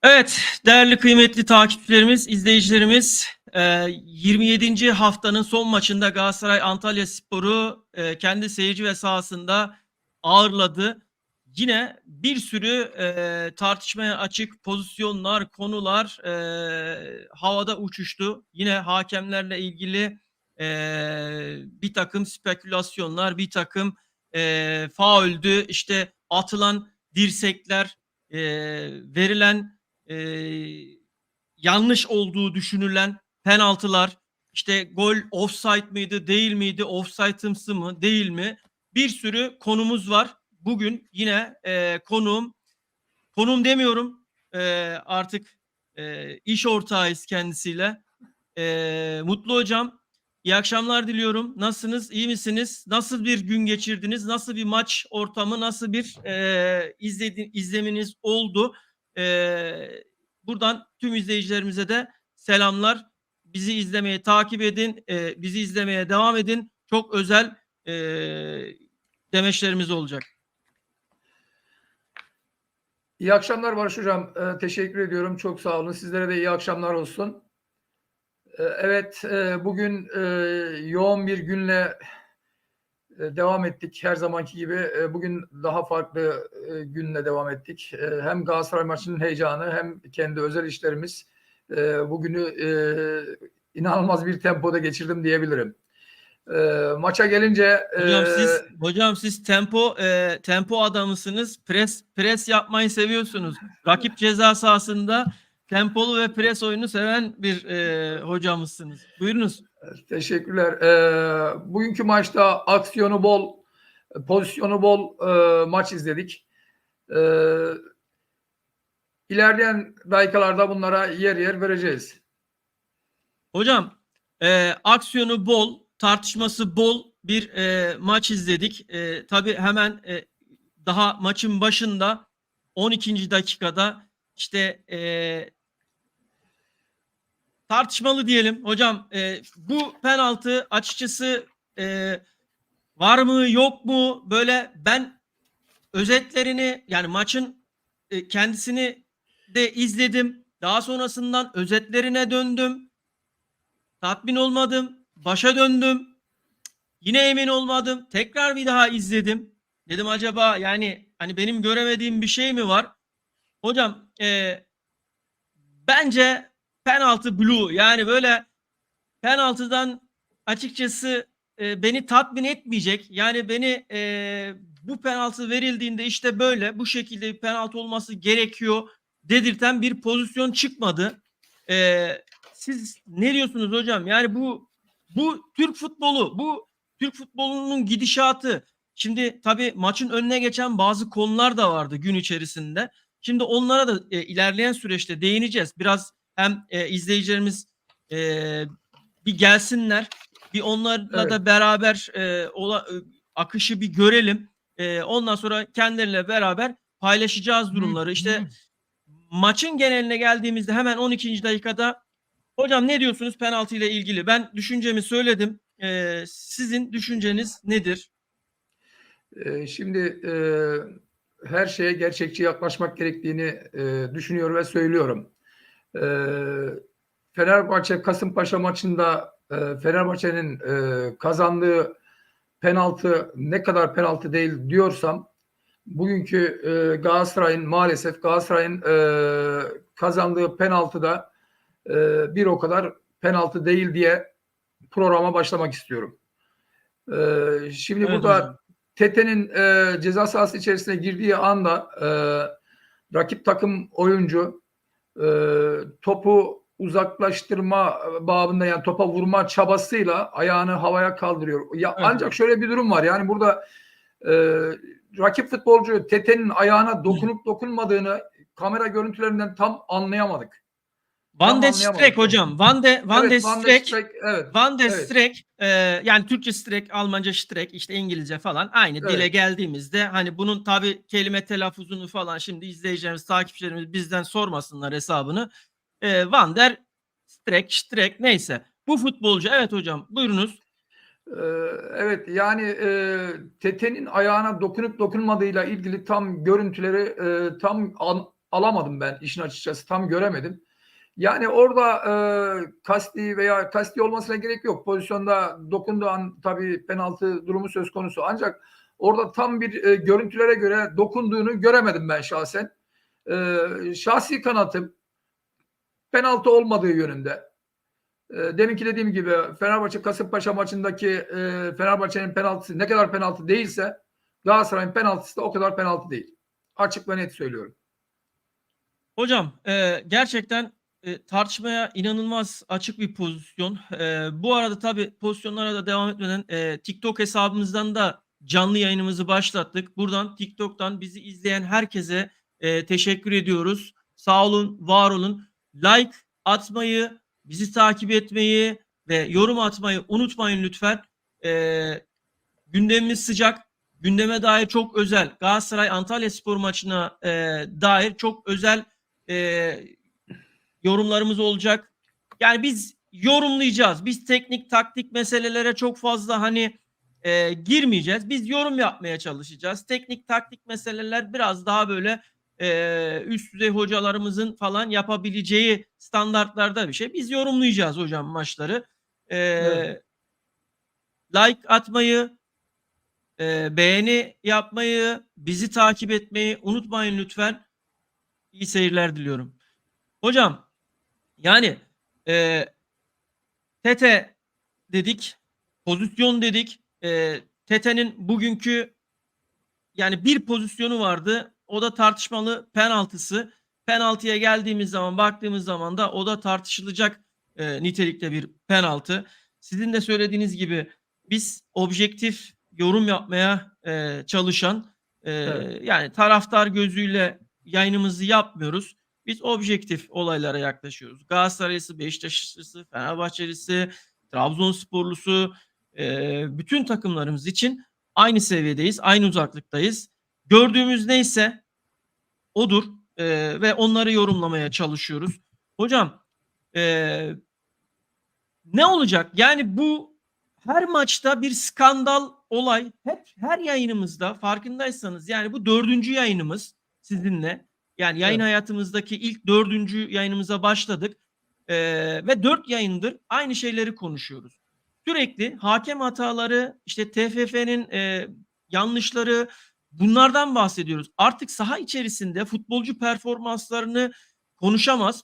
Evet, değerli kıymetli takipçilerimiz, izleyicilerimiz, 27. haftanın son maçında Galatasaray Antalyaspor'u kendi seyirci ve sahasında ağırladı. Yine bir sürü tartışmaya açık pozisyonlar, konular havada uçuştu. Yine hakemlerle ilgili bir takım spekülasyonlar, bir takım fauldü, işte atılan dirsekler, verilen yanlış olduğu düşünülen penaltılar, işte gol offside mıydı, değil miydi, offside'ımsı mı, değil mi? Bir sürü konumuz var. Bugün yine konuğum demiyorum, artık iş ortağıyız kendisiyle. Mutlu hocam, iyi akşamlar diliyorum. Nasılsınız, iyi misiniz? Nasıl bir gün geçirdiniz? Nasıl bir maç ortamı, nasıl bir izleminiz oldu? Buradan tüm izleyicilerimize de selamlar. Bizi izlemeye takip edin, bizi izlemeye devam edin. Çok özel demeçlerimiz olacak. İyi akşamlar Barış Hocam. Teşekkür ediyorum. Çok sağ olun. Sizlere de iyi akşamlar olsun. Evet, bugün yoğun bir günle devam ettik. Her zamanki gibi bugün daha farklı günle devam ettik. Hem Galatasaray maçının heyecanı hem kendi özel işlerimiz. Bugünü inanılmaz bir tempoda geçirdim diyebilirim. Maça gelince hocam siz tempo adamısınız. Pres yapmayı seviyorsunuz. Rakip ceza sahasında tempolu ve pres oyunu seven bir hocamızsınız. Buyurunuz. Teşekkürler. Bugünkü maçta aksiyonu bol, pozisyonu bol maç izledik. İlerleyen dakikalarda bunlara yer yer vereceğiz. Hocam aksiyonu bol, tartışması bol bir maç izledik. Tabii hemen daha maçın başında 12. dakikada işte tartışmalı diyelim. Hocam bu penaltı açıkçası var mı yok mu? Böyle ben özetlerini, yani maçın kendisini de izledim. Daha sonrasından özetlerine döndüm. Tatmin olmadım. Başa döndüm. Yine emin olmadım. Tekrar bir daha izledim. Dedim acaba yani hani benim göremediğim bir şey mi var? Hocam bence penaltı blue, yani böyle penaltıdan açıkçası beni tatmin etmeyecek. Yani beni bu penaltı verildiğinde işte böyle bu şekilde bir penaltı olması gerekiyor dedirten bir pozisyon çıkmadı. Siz ne diyorsunuz hocam? Yani bu Türk futbolunun gidişatı. Şimdi tabii maçın önüne geçen bazı konular da vardı gün içerisinde. Şimdi onlara da ilerleyen süreçte değineceğiz. Biraz hem izleyicilerimiz bir gelsinler, bir onlarla da beraber akışı bir görelim. Ondan sonra kendileriyle beraber paylaşacağız durumları. İşte maçın geneline geldiğimizde hemen 12. dakikada hocam ne diyorsunuz penaltı ile ilgili? Ben düşüncemi söyledim. Sizin düşünceniz nedir? Şimdi her şeye gerçekçi yaklaşmak gerektiğini düşünüyor ve söylüyorum. Fenerbahçe Kasımpaşa maçında Fenerbahçe'nin kazandığı penaltı ne kadar penaltı değil diyorsam, bugünkü maalesef Galatasaray'ın kazandığı penaltıda bir o kadar penaltı değil diye programa başlamak istiyorum. Şimdi Evet burada hocam. Tete'nin ceza sahası içerisine girdiği anda rakip takım oyuncu topu uzaklaştırma babında, yani topa vurma çabasıyla ayağını havaya kaldırıyor. Ya Evet ancak hocam. şöyle bir durum var. Yani burada rakip futbolcu Tete'nin ayağına dokunup dokunmadığını kamera görüntülerinden tam anlayamadık. Van Tam de Streek anlayamadık. hocam. Van de Evet, Van der Streek. Streek, evet. Van der Evet. Streek, yani Türkçe Streek, Almanca Streek, işte İngilizce falan aynı dile Evet. geldiğimizde hani bunun tabi kelime telaffuzunu falan şimdi izleyicilerimiz, takipçilerimiz bizden sormasınlar hesabını. Van der Streek neyse. Bu futbolcu, evet hocam buyurunuz. Evet, yani Tete'nin ayağına dokunup dokunmadığıyla ilgili tam görüntüleri tam alamadım ben işin açıkçası. Tam göremedim. Yani orada kasti veya kasti olmasına gerek yok. Pozisyonda dokunduğu an tabii penaltı durumu söz konusu. Ancak orada tam bir görüntülere göre dokunduğunu göremedim ben şahsen. Şahsi kanaatim penaltı olmadığı yönünde. Deminki dediğim gibi Fenerbahçe Kasımpaşa maçındaki Fenerbahçe'nin penaltısı ne kadar penaltı değilse Galatasaray'ın penaltısı da o kadar penaltı değil. Açık ve net söylüyorum. Hocam gerçekten tartışmaya inanılmaz açık bir pozisyon. Bu arada tabii pozisyonlara da devam etmeden TikTok hesabımızdan da canlı yayınımızı başlattık. Buradan TikTok'tan bizi izleyen herkese teşekkür ediyoruz. Sağ olun, var olun. Like atmayı, bizi takip etmeyi ve yorum atmayı unutmayın lütfen. Gündemimiz sıcak. Gündeme dair çok özel Galatasaray Antalyaspor maçına dair çok özel yorumlarımız olacak. Yani biz yorumlayacağız. Biz teknik taktik meselelere çok fazla girmeyeceğiz. Biz yorum yapmaya çalışacağız. Teknik taktik meseleler biraz daha böyle üst düzey hocalarımızın falan yapabileceği standartlarda bir şey. Biz yorumlayacağız hocam maçları. Evet. Like atmayı, beğeni yapmayı, bizi takip etmeyi unutmayın lütfen. İyi seyirler diliyorum. Hocam yani Tete dedik, pozisyon dedik. Tete'nin bugünkü yani bir pozisyonu vardı. O da tartışmalı penaltısı. Penaltıya geldiğimiz zaman, baktığımız zaman da o da tartışılacak nitelikte bir penaltı. Sizin de söylediğiniz gibi biz objektif yorum yapmaya çalışan Evet. yani taraftar gözüyle yayınımızı yapmıyoruz. Biz objektif olaylara yaklaşıyoruz. Galatasaraylısı, Beşiktaşlısı, Fenerbahçelisi, Trabzonsporlusu bütün takımlarımız için aynı seviyedeyiz, aynı uzaklıktayız. Gördüğümüz neyse odur ve onları yorumlamaya çalışıyoruz. Hocam ne olacak? Yani bu her maçta bir skandal olay. Hep her yayınımızda farkındaysanız yani bu 4. yayınımız sizinle. Yani yayın Evet. hayatımızdaki ilk 4. yayınımıza başladık. Ve 4 yayındır aynı şeyleri konuşuyoruz. Sürekli hakem hataları, işte TFF'nin yanlışları bunlardan bahsediyoruz. Artık saha içerisinde futbolcu performanslarını konuşamaz.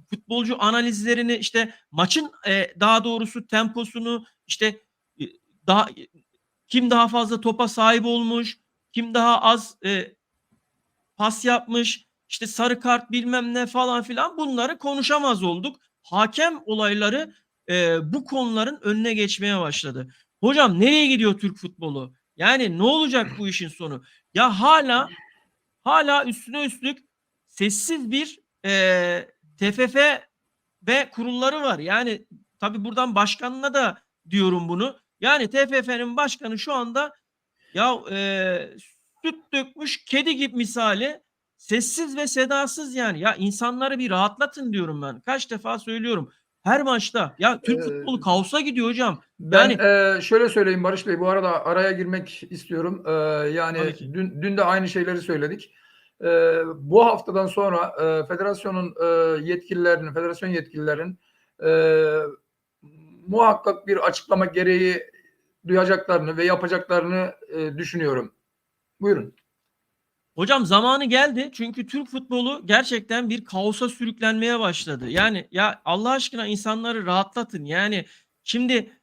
Futbolcu analizlerini işte maçın daha doğrusu temposunu işte daha kim daha fazla topa sahip olmuş, kim daha az pas yapmış, işte sarı kart bilmem ne falan filan bunları konuşamaz olduk. Hakem olayları bu konuların önüne geçmeye başladı. Hocam nereye gidiyor Türk futbolu? Yani ne olacak bu işin sonu? Ya hala üstüne üstlük sessiz bir TFF ve kurulları var. Yani tabii buradan başkanına da diyorum bunu. Yani TFF'nin başkanı şu anda ya süt dökmüş kedi gibi misali sessiz ve sedasız yani. Ya insanları bir rahatlatın diyorum ben. Kaç defa söylüyorum. Her maçta. Ya Türk futbolu Ee, kaosa gidiyor hocam. Ben Yani şöyle söyleyeyim Barış Bey, bu arada araya girmek istiyorum. tabii Yani ki. dün de aynı şeyleri söyledik. Bu haftadan sonra federasyonun yetkililerinin, federasyon yetkililerin e, muhakkak bir açıklama gereği duyacaklarını ve yapacaklarını düşünüyorum. Buyurun. Hocam zamanı geldi. Çünkü Türk futbolu gerçekten bir kaosa sürüklenmeye başladı. Yani ya Allah aşkına insanları rahatlatın. Yani şimdi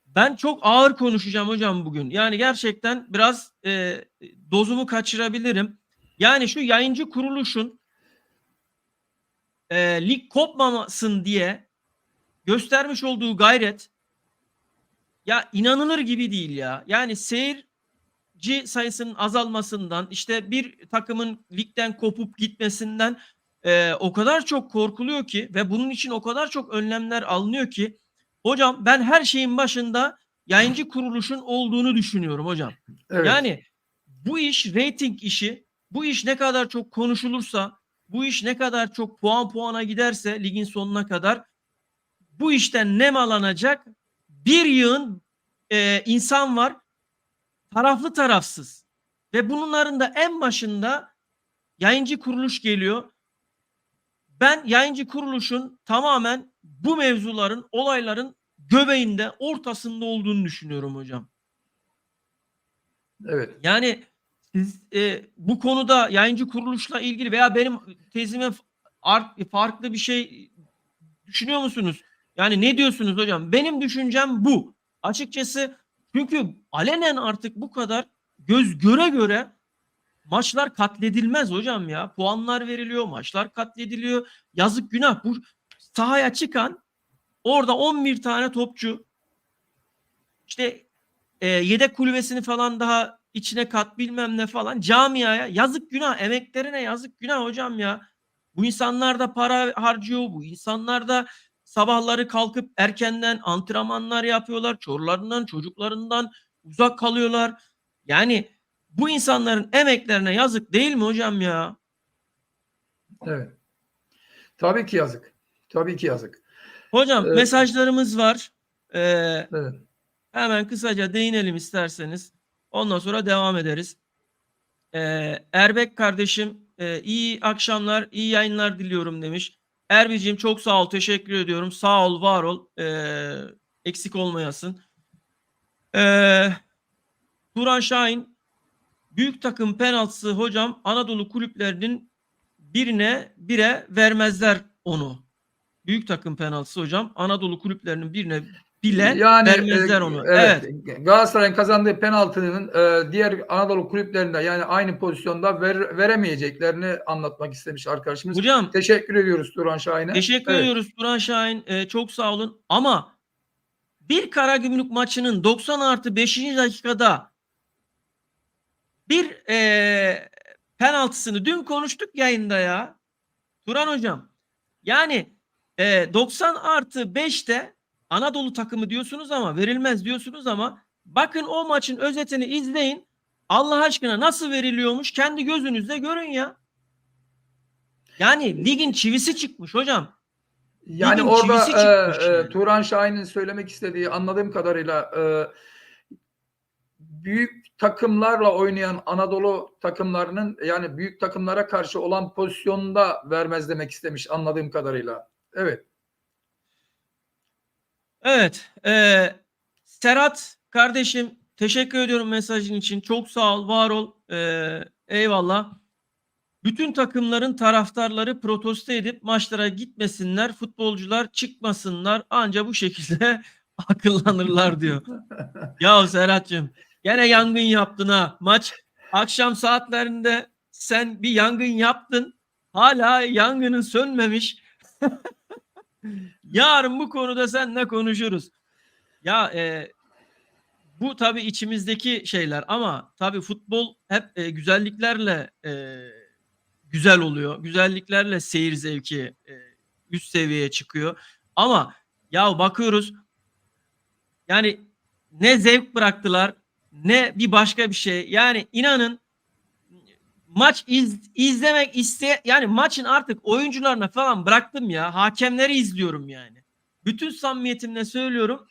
ben çok ağır konuşacağım hocam bugün. Yani gerçekten biraz dozumu kaçırabilirim. Yani şu yayıncı kuruluşun lig kopmamasın diye göstermiş olduğu gayret ya inanılır gibi değil ya. Yani seyirci sayısının azalmasından işte bir takımın ligden kopup gitmesinden o kadar çok korkuluyor ki ve bunun için o kadar çok önlemler alınıyor ki hocam ben her şeyin başında yayıncı kuruluşun olduğunu düşünüyorum hocam. Evet. Yani bu iş reyting işi, bu iş ne kadar çok konuşulursa, bu iş ne kadar çok puana giderse ligin sonuna kadar bu işten nemalanacak bir yığın insan var taraflı tarafsız ve bunların da en başında yayıncı kuruluş geliyor. Ben yayıncı kuruluşun tamamen bu mevzuların, olayların göbeğinde, ortasında olduğunu düşünüyorum hocam. Evet. Yani siz bu konuda yayıncı kuruluşla ilgili veya benim tezime farklı bir şey düşünüyor musunuz? Yani ne diyorsunuz hocam? Benim düşüncem bu. Açıkçası çünkü alenen artık bu kadar göz göre göre maçlar katledilmez hocam ya. Puanlar veriliyor, maçlar katlediliyor. Yazık günah. Bu sahaya çıkan orada 11 tane topçu işte yedek kulübesini falan daha içine kat bilmem ne falan camiaya yazık günah, emeklerine yazık günah hocam ya. Bu insanlar da para harcıyor. Bu insanlar da sabahları kalkıp erkenden antrenmanlar yapıyorlar. Çorlarından, çocuklarından uzak kalıyorlar. Yani bu insanların emeklerine yazık değil mi hocam ya? Evet. Tabii ki yazık. Tabii ki yazık. Hocam Ee, mesajlarımız var. Ee, evet. hemen kısaca değinelim isterseniz. Ondan sonra devam ederiz. Erbek kardeşim iyi akşamlar, iyi yayınlar diliyorum demiş. Erbiciğim çok sağ ol, teşekkür ediyorum. Sağ ol, var ol. Eksik olmayasın. Ee, Turan Şahin, büyük takım penaltısı hocam Anadolu kulüplerinin bire vermezler onu. Büyük takım penaltısı hocam Anadolu kulüplerinin birine bile Yani vermezler onu. evet, Evet. Galatasaray'ın kazandığı penaltının diğer Anadolu kulüplerinde yani aynı pozisyonda veremeyeceklerini anlatmak istemiş arkadaşımız. Hocam Teşekkür ediyoruz Turan Şahin'e. teşekkür Evet. ediyoruz Turan Şahin. Çok sağ olun. Ama bir Karagümrük maçının 90+5. dakikada bir penaltısını dün konuştuk yayında ya. Turan hocam. Yani 90+5'te Anadolu takımı diyorsunuz ama verilmez diyorsunuz ama bakın o maçın özetini izleyin. Allah aşkına nasıl veriliyormuş kendi gözünüzle görün ya. Yani ligin çivisi çıkmış hocam. Yani Ligin orada çivisi çıkmış yani. Turan Şahin'in söylemek istediği anladığım kadarıyla büyük takımlarla oynayan Anadolu takımlarının yani büyük takımlara karşı olan pozisyonunda vermez demek istemiş anladığım kadarıyla. Evet. Evet. Serhat kardeşim teşekkür ediyorum mesajın için. Çok sağ ol, var ol. Eyvallah. Bütün takımların taraftarları protesto edip maçlara gitmesinler, futbolcular çıkmasınlar. Anca bu şekilde akıllanırlar diyor. Ya Serhat'cığım gene yangın yaptın ha. Maç akşam saatlerinde sen bir yangın yaptın. Hala yangının sönmemiş. Yarın bu konuda seninle konuşuruz. Ya bu tabii içimizdeki şeyler ama tabii futbol hep güzelliklerle güzel oluyor. Güzelliklerle seyir zevki üst seviyeye çıkıyor. Ama ya bakıyoruz yani ne zevk bıraktılar ne bir başka bir şey. Yani inanın maç izlemek yani maçın artık oyuncularına falan bıraktım ya. Hakemleri izliyorum yani. Bütün samimiyetimle söylüyorum.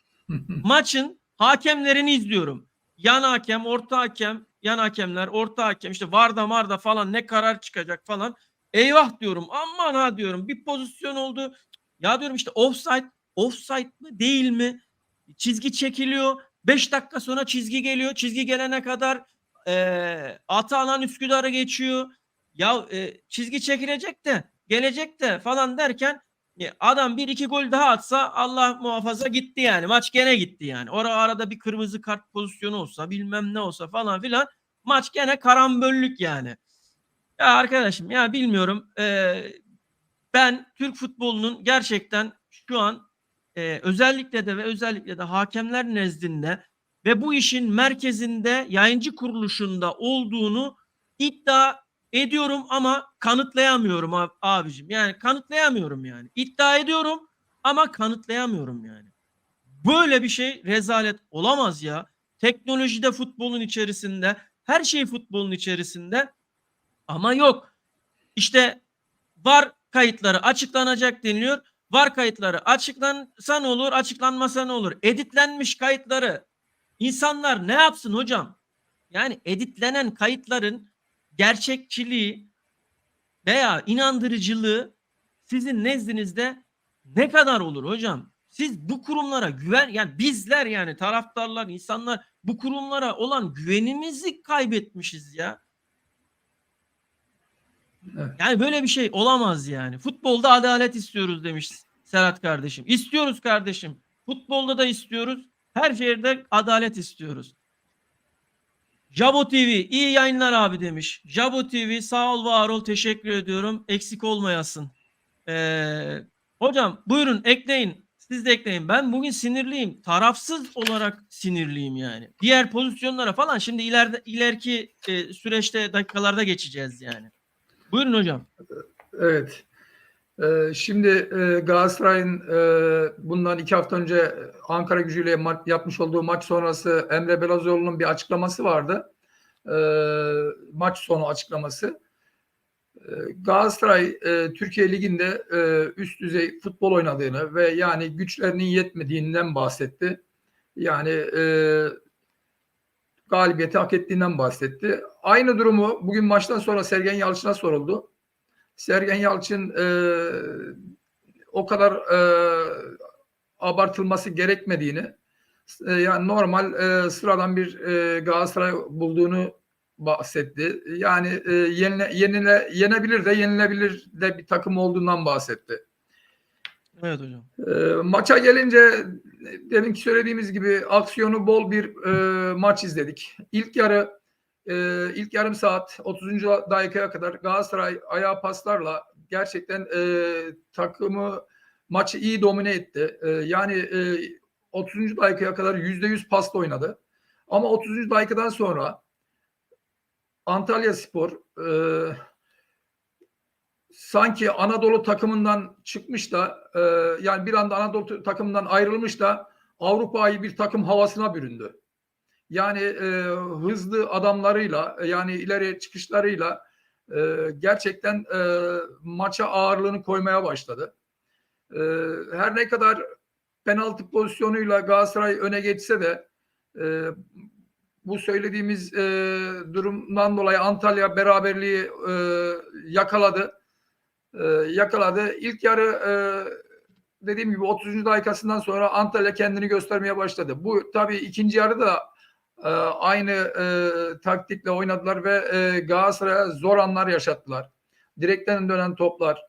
Maçın hakemlerini izliyorum. Yan hakem, orta hakem, yan hakemler, orta hakem işte Varda Marda falan ne karar çıkacak falan. Eyvah diyorum. Aman ha diyorum. Bir pozisyon oldu. Ya diyorum işte offside mı değil mi? Çizgi çekiliyor. 5 dakika sonra çizgi geliyor. Çizgi gelene kadar Atalan Üsküdar'a geçiyor. Ya çizgi çekilecek de gelecek de falan derken adam bir iki gol daha atsa Allah muhafaza gitti yani. Maç gene gitti yani. Arada bir kırmızı kart pozisyonu olsa bilmem ne olsa falan filan maç gene karambollük yani. Ya arkadaşım ya bilmiyorum. Ben Türk futbolunun gerçekten şu an özellikle de hakemler nezdinde ve bu işin merkezinde yayıncı kuruluşunda olduğunu iddia ediyorum ama kanıtlayamıyorum abicim. Yani kanıtlayamıyorum yani. İddia ediyorum ama kanıtlayamıyorum yani. Böyle bir şey rezalet olamaz ya. Teknolojide futbolun içerisinde, her şey futbolun içerisinde ama yok. İşte var kayıtları açıklanacak deniliyor. Var kayıtları açıklansa ne olur, açıklanmasa ne olur? Editlenmiş kayıtları insanlar ne yapsın hocam? Yani editlenen kayıtların gerçekçiliği veya inandırıcılığı sizin nezdinizde ne kadar olur hocam? Siz bu kurumlara güven, yani bizler, yani taraftarlar, insanlar bu kurumlara olan güvenimizi kaybetmişiz ya. Evet. Yani böyle bir şey olamaz yani. Futbolda adalet istiyoruz demiş Serhat kardeşim. İstiyoruz kardeşim. Futbolda da istiyoruz. Her şehirde adalet istiyoruz. Jabo TV iyi yayınlar abi demiş. Jabo TV sağ ol, var ol, teşekkür ediyorum. Eksik olmayasın. Hocam buyurun ekleyin. Siz de ekleyin. Ben bugün sinirliyim. Tarafsız olarak sinirliyim yani. Diğer pozisyonlara falan şimdi ileriki süreçte, dakikalarda geçeceğiz yani. Buyurun hocam. Evet. Şimdi Galatasaray'ın bundan 2 hafta önce Ankara Gücü'yle yapmış olduğu maç sonrası Emre Belezoğlu'nun bir açıklaması vardı. Maç sonu açıklaması. Galatasaray Türkiye Ligi'nde üst düzey futbol oynadığını ve yani güçlerinin yetmediğinden bahsetti. Yani galibiyeti hak ettiğinden bahsetti. Aynı durumu bugün maçtan sonra Sergen Yalçın'a soruldu. Sergen Yalçın o kadar abartılması gerekmediğini, yani normal sıradan bir Galatasaray bulduğunu bahsetti. Yani yenebilir de yenilebilir de bir takım olduğundan bahsetti. Evet hocam. Maça gelince deminki söylediğimiz gibi aksiyonu bol bir maç izledik. İlk yarım saat 30. dakikaya kadar Galatasaray ayağa paslarla gerçekten takımı, maçı iyi domine etti. Yani 30. dakikaya kadar %100 pasla oynadı. Ama 30. dakikadan sonra Antalyaspor sanki Anadolu takımından çıkmış da yani bir anda Anadolu takımından ayrılmış da Avrupa'yı bir takım havasına büründü. Yani hızlı adamlarıyla, yani ileri çıkışlarıyla gerçekten maça ağırlığını koymaya başladı. Her ne kadar penaltı pozisyonuyla Galatasaray öne geçse de bu söylediğimiz durumdan dolayı Antalya beraberliği yakaladı. İlk yarı dediğim gibi 30. dakikasından sonra Antalya kendini göstermeye başladı. Bu tabii ikinci yarıda aynı taktikle oynadılar ve Galatasaray'a zor anlar yaşattılar. Direkten dönen toplar,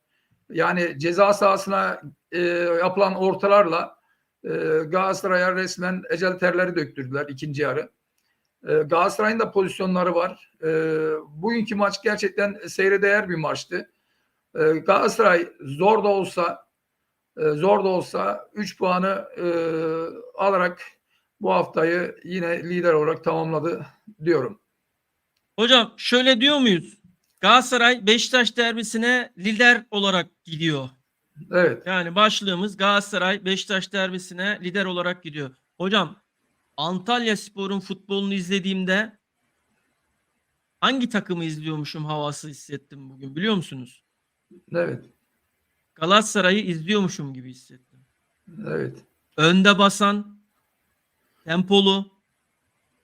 yani ceza sahasına yapılan ortalarla Galatasaray'a resmen ecel terleri döktürdüler ikinci yarı. Galatasaray'ın da pozisyonları var. Bugünkü maç gerçekten seyre değer bir maçtı. Galatasaray zor da olsa 3 puanı alarak bu haftayı yine lider olarak tamamladı diyorum. Hocam şöyle diyor muyuz? Galatasaray Beşiktaş derbisine lider olarak gidiyor. Evet. Yani başlığımız Galatasaray Beşiktaş derbisine lider olarak gidiyor. Hocam Antalyaspor'un futbolunu izlediğimde hangi takımı izliyormuşum havası hissettim bugün, biliyor musunuz? Evet. Galatasaray'ı izliyormuşum gibi hissettim. Evet. Önde basan, tempolu,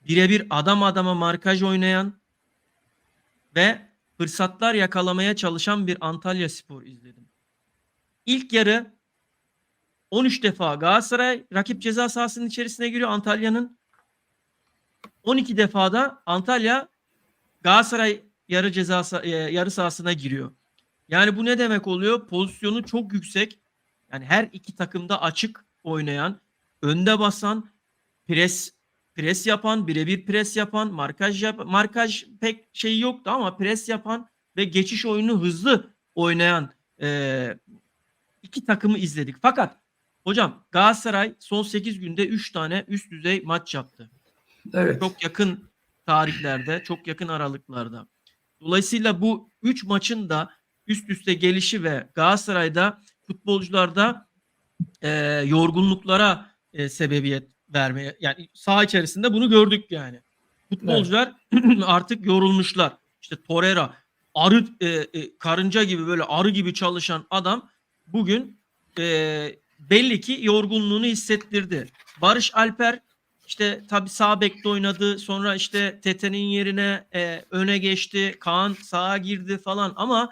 birebir adam adama markaj oynayan ve fırsatlar yakalamaya çalışan bir Antalyaspor izledim. İlk yarı 13 defa Galatasaray rakip ceza sahasının içerisine giriyor Antalya'nın. 12 defada Antalya Galatasaray yarı sahasına giriyor. Yani bu ne demek oluyor? Pozisyonu çok yüksek. Yani her iki takımda açık oynayan, önde basan, pres yapan, birebir pres yapan, markaj pek şey yoktu ama pres yapan ve geçiş oyunu hızlı oynayan iki takımı izledik. Fakat hocam Galatasaray son 8 günde 3 tane üst düzey maç yaptı. Evet. Çok yakın tarihlerde, çok yakın aralıklarda. Dolayısıyla bu 3 maçın da üst üste gelişi ve Galatasaray'da futbolcularda yorgunluklara sebebiyet vermeye, yani saha içerisinde bunu gördük yani. Futbolcular artık yorulmuşlar. İşte Torreira arı karınca gibi, böyle arı gibi çalışan adam bugün belli ki yorgunluğunu hissettirdi. Barış Alper işte tabii sağ bekte oynadı. Sonra işte Tete'nin yerine öne geçti. Kaan sağa girdi falan ama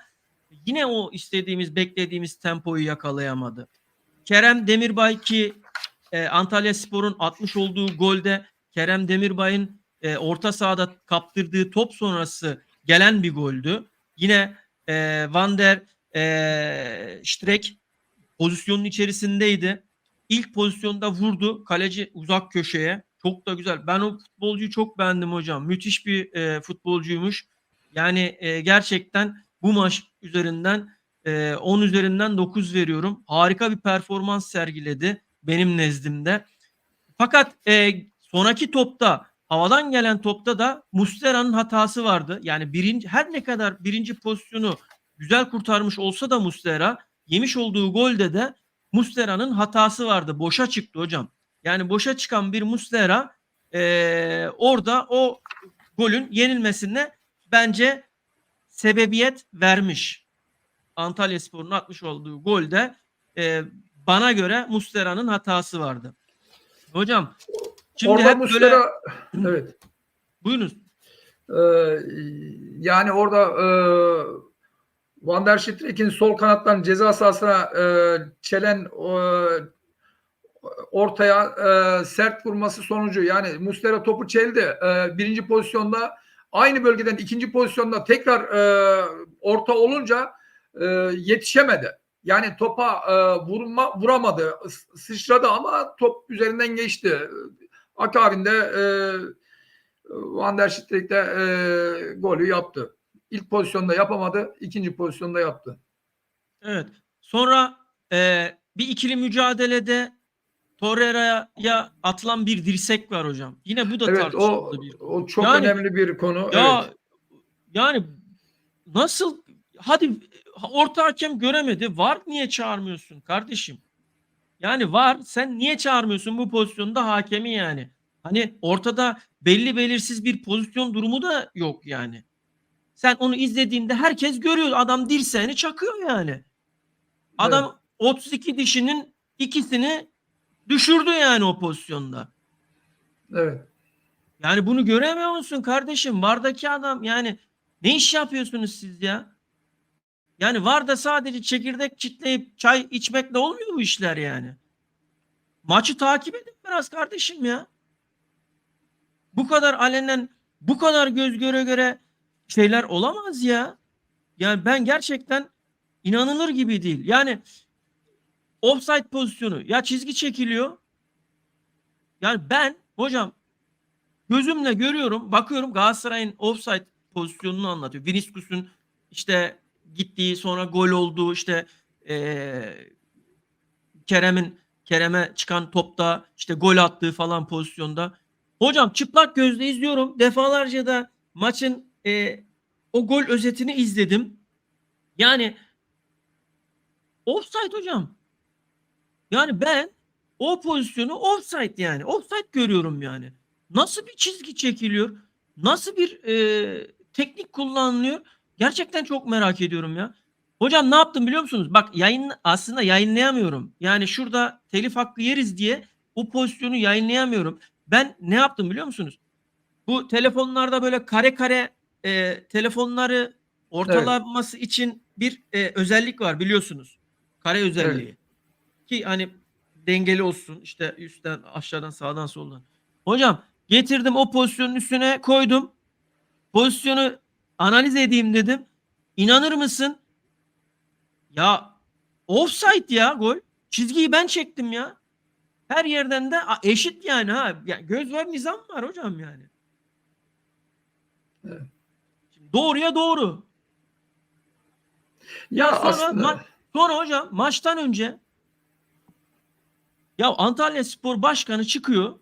yine o istediğimiz, beklediğimiz tempoyu yakalayamadı. Kerem Demirbay ki Antalyaspor'un atmış olduğu golde Kerem Demirbay'ın orta sahada kaptırdığı top sonrası gelen bir goldü. Yine Van der Streek pozisyonun içerisindeydi. İlk pozisyonda vurdu. Kaleci uzak köşeye. Çok da güzel. Ben o futbolcuyu çok beğendim hocam. Müthiş bir futbolcuymuş. Yani gerçekten bu maç üzerinden 10 üzerinden 9 veriyorum. Harika bir performans sergiledi benim nezdimde. Fakat sonraki topta, havadan gelen topta da Muslera'nın hatası vardı. Yani her ne kadar birinci pozisyonu güzel kurtarmış olsa da Muslera, yemiş olduğu golde de Muslera'nın hatası vardı. Boşa çıktı hocam. Yani boşa çıkan bir Muslera orada o golün yenilmesine bence sebebiyet vermiş. Antalyaspor'un atmış olduğu golde bana göre Muslera'nın hatası vardı. Hocam şimdi Orada hep Muslera, böyle evet. buyurunuz. Yani orada Van der Streek'in sol kanattan ceza sahasına çelen ortaya sert vurması sonucu, yani Muslera topu çeldi. Birinci pozisyonda aynı bölgeden ikinci pozisyonda tekrar orta olunca yetişemedi. Yani topa vuramadı. Sıçradı ama top üzerinden geçti. Akabinde Van der Streek de golü yaptı. İlk pozisyonda yapamadı, ikinci pozisyonda yaptı. Evet. Sonra bir ikili mücadelede Torreira'ya atılan bir dirsek var hocam. Yine bu da Evet, tartışmalı bir konu. o çok Yani önemli bir konu. ya Evet. yani nasıl, hadi orta hakem göremedi. VAR niye çağırmıyorsun kardeşim? Yani VAR, sen niye çağırmıyorsun bu pozisyonda hakemi yani? Hani ortada belli belirsiz bir pozisyon durumu da yok yani. Sen onu izlediğinde herkes görüyor. Adam dirseğini çakıyor yani. Evet. Adam 32 dişinin ikisini düşürdü yani o pozisyonda. Evet. Yani bunu göremiyor musun kardeşim? VAR'daki adam yani, ne iş yapıyorsunuz siz ya? Yani VAR'da sadece çekirdek çitleyip çay içmekle olmuyor bu işler yani. Maçı takip edin biraz kardeşim ya. Bu kadar alenen, bu kadar göz göre göre şeyler olamaz ya. Yani ben gerçekten inanılır gibi değil. Yani offside pozisyonu, ya çizgi çekiliyor. Yani ben hocam gözümle görüyorum, bakıyorum, Galatasaray'ın offside pozisyonunu anlatıyor. Vinicius'un işte gittiği, sonra gol olduğu, işte Kerem'e çıkan topta işte gol attığı falan pozisyonda. Hocam çıplak gözle izliyorum. Defalarca da maçın o gol özetini izledim. Yani offside hocam. Yani ben o pozisyonu offside, yani offside görüyorum yani. Nasıl bir çizgi çekiliyor? Nasıl bir teknik kullanılıyor? Gerçekten çok merak ediyorum ya. Hocam ne yaptım biliyor musunuz? Bak, aslında yayınlayamıyorum. Yani şurada telif hakkı yeriz diye o pozisyonu yayınlayamıyorum. Ben ne yaptım biliyor musunuz? Bu telefonlarda böyle kare kare telefonları Evet. ortalaması için bir özellik var biliyorsunuz. Kare Evet. özelliği. Ki hani dengeli olsun, işte üstten aşağıdan sağdan soldan. Hocam getirdim, o pozisyonun üstüne koydum. Pozisyonu analiz edeyim dedim. İnanır mısın? Ya offside ya gol. Çizgiyi ben çektim ya. Her yerden de eşit yani ha. Ya göz var, nizam var hocam yani. Evet. Şimdi doğruya doğru. Ya Ya aslında sonra hocam maçtan önce ya Antalyaspor Başkanı çıkıyor,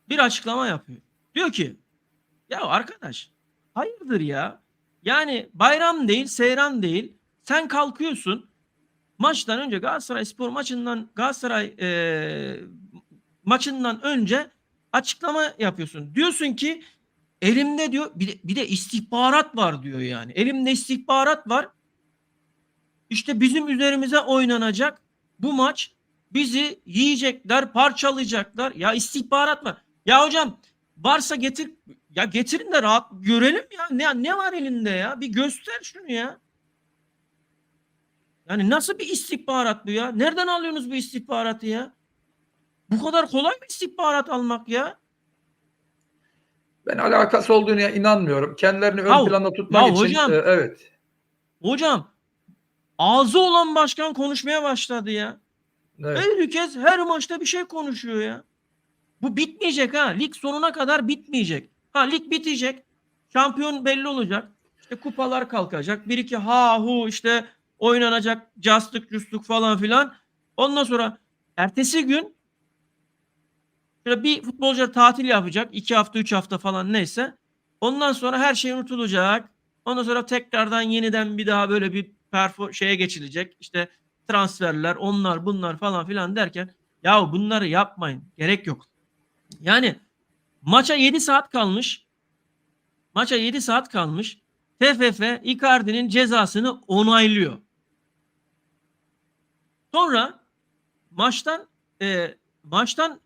bir açıklama yapıyor. Diyor ki ya arkadaş, hayırdır ya? Yani bayram değil, seyran değil. Sen kalkıyorsun maçtan önce, Galatasaray maçından önce açıklama yapıyorsun. Diyorsun ki elimde, diyor, bir de istihbarat var diyor yani. Elimde istihbarat var. İşte bizim üzerimize oynanacak bu maç, bizi yiyecekler, parçalayacaklar. Ya istihbarat var. Ya hocam varsa getir, ya getirin de rahat görelim ya. Ne var elinde ya? Bir göster şunu ya. Yani nasıl bir istihbarat bu ya? Nereden alıyorsunuz bu istihbaratı ya? Bu kadar kolay mı istihbarat almak ya? Ben alakası olduğuna inanmıyorum. Kendilerini ön Ya, planda tutmak ya için hocam, evet. hocam ağzı olan başkan konuşmaya başladı ya. Evet. Herkes her maçta bir şey konuşuyor ya. Bu bitmeyecek ha. Lig sonuna kadar bitmeyecek. Ha, lig bitecek. Şampiyon belli olacak. İşte kupalar kalkacak. Bir iki ha hu işte oynanacak castık custuk falan filan. Ondan sonra ertesi gün şöyle bir futbolcu tatil yapacak. 2 hafta 3 hafta falan neyse. Ondan sonra her şey unutulacak. Ondan sonra tekrardan yeniden bir daha böyle bir şeye geçilecek. İşte transferler onlar bunlar falan filan derken ya bunları yapmayın. Gerek yok. Yani maça 7 saat kalmış. Maça 7 saat kalmış. TFF Icardi'nin cezasını onaylıyor. Sonra maçtan maçtan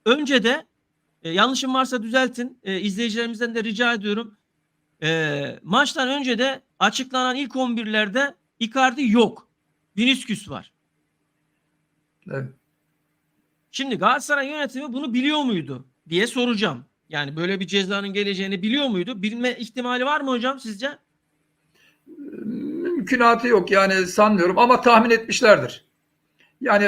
önce de yanlışım varsa düzeltin. İzleyicilerimizden de rica ediyorum. Maçtan önce de açıklanan ilk 11'lerde Icardi yok. Vinicius var. Evet. Şimdi Galatasaray yönetimi bunu biliyor muydu diye soracağım. Yani böyle bir cezanın geleceğini biliyor muydu? Bilme ihtimali var mı hocam sizce? Mümkünatı yok yani sanmıyorum ama tahmin etmişlerdir. Yani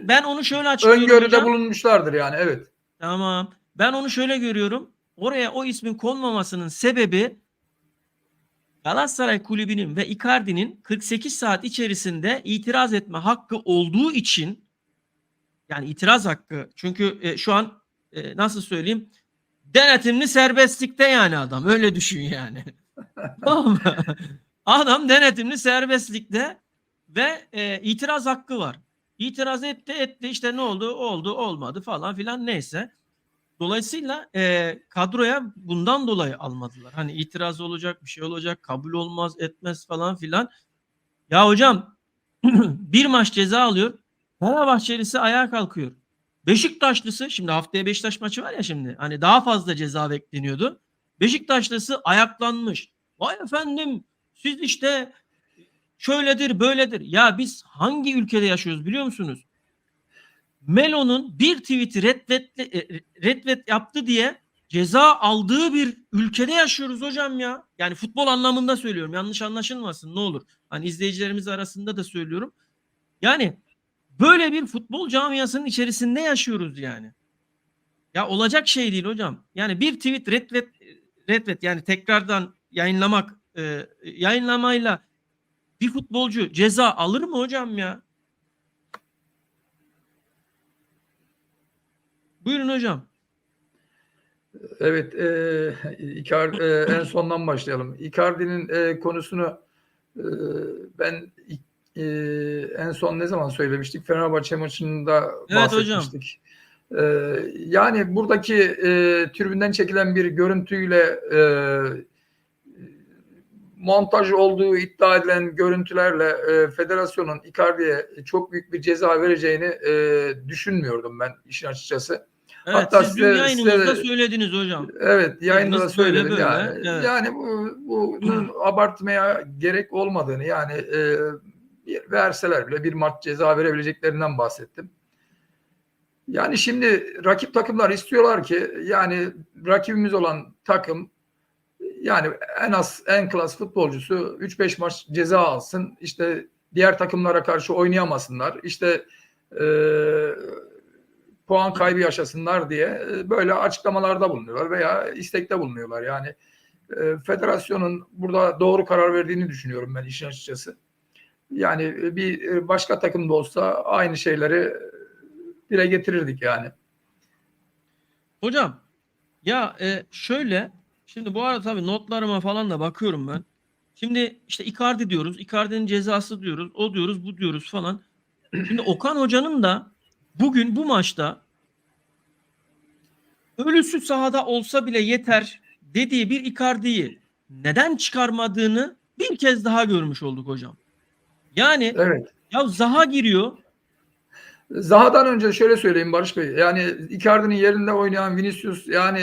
Ben onu şöyle açıklıyorum öngörüde hocam. bulunmuşlardır yani evet. Tamam. Ben onu şöyle görüyorum. Oraya o ismin konmamasının sebebi Galatasaray Kulübü'nün ve Icardi'nin 48 saat içerisinde itiraz etme hakkı olduğu için, yani itiraz hakkı. Çünkü şu an nasıl söyleyeyim? Denetimli serbestlikte yani adam. Öyle düşün yani. Tamam mı? Adam denetimli serbestlikte ve itiraz hakkı var. İtiraz etti işte ne oldu? Oldu olmadı falan filan neyse. Dolayısıyla kadroya bundan dolayı almadılar. Hani itiraz olacak, bir şey olacak, kabul olmaz, etmez falan filan. Ya hocam bir maç ceza alıyor. Fenerbahçelisi ayağa kalkıyor. Beşiktaşlısı, şimdi haftaya Beşiktaş maçı var ya şimdi. Hani daha fazla ceza bekleniyordu. Beşiktaşlısı ayaklanmış. Vay efendim siz işte şöyledir böyledir. Ya biz hangi ülkede yaşıyoruz biliyor musunuz? Melo'nun bir tweet'i retweet yaptı diye ceza aldığı bir ülkede yaşıyoruz hocam ya. Yani futbol anlamında söylüyorum. Yanlış anlaşılmasın ne olur. Hani izleyicilerimiz arasında da söylüyorum. Yani böyle bir futbol camiasının içerisinde yaşıyoruz yani. Ya olacak şey değil hocam. Yani bir tweet retweet yani tekrardan yayınlamak yayınlamayla bir futbolcu ceza alır mı hocam ya? Buyurun hocam. Evet, en sondan başlayalım. Icardi'nin konusunu e, ben e, en son ne zaman söylemiştik? Fenerbahçe maçında Evet hocam. bahsetmiştik. Yani buradaki tribünden çekilen bir görüntüyle montaj olduğu iddia edilen görüntülerle federasyonun Icardi'ye çok büyük bir ceza vereceğini düşünmüyordum ben işin açıkçası. Evet Hatta siz dün size yayınımızda söylediniz hocam. evet yayında da Dediniz böyle söyledim böyle. yani. Evet. Yani bunun abartmaya gerek olmadığını yani verseler bile bir maç ceza verebileceklerinden bahsettim. Yani şimdi rakip takımlar istiyorlar ki yani rakibimiz olan takım yani en klas futbolcusu 3-5 maç ceza alsın. İşte diğer takımlara karşı oynayamasınlar. İşte e, puan kaybı yaşasınlar diye böyle açıklamalarda bulunuyorlar veya istekte bulunuyorlar. Yani federasyonun burada doğru karar verdiğini düşünüyorum ben işin açıkçası. Yani bir başka takımda olsa aynı şeyleri dile getirirdik yani. Hocam ya şöyle şimdi bu arada tabii notlarıma falan da bakıyorum ben. Şimdi işte Icardi diyoruz. Icardi'nin cezası diyoruz. O diyoruz, bu diyoruz falan. Şimdi Okan Hoca'nın da bugün bu maçta ölüsü sahada olsa bile yeter dediği bir Icardi'yi neden çıkarmadığını bir kez daha görmüş olduk hocam. Yani Evet. ya Zaha giriyor. Zaha'dan önce şöyle söyleyeyim Barış Bey. Yani Icardi'nin yerinde oynayan Vinicius yani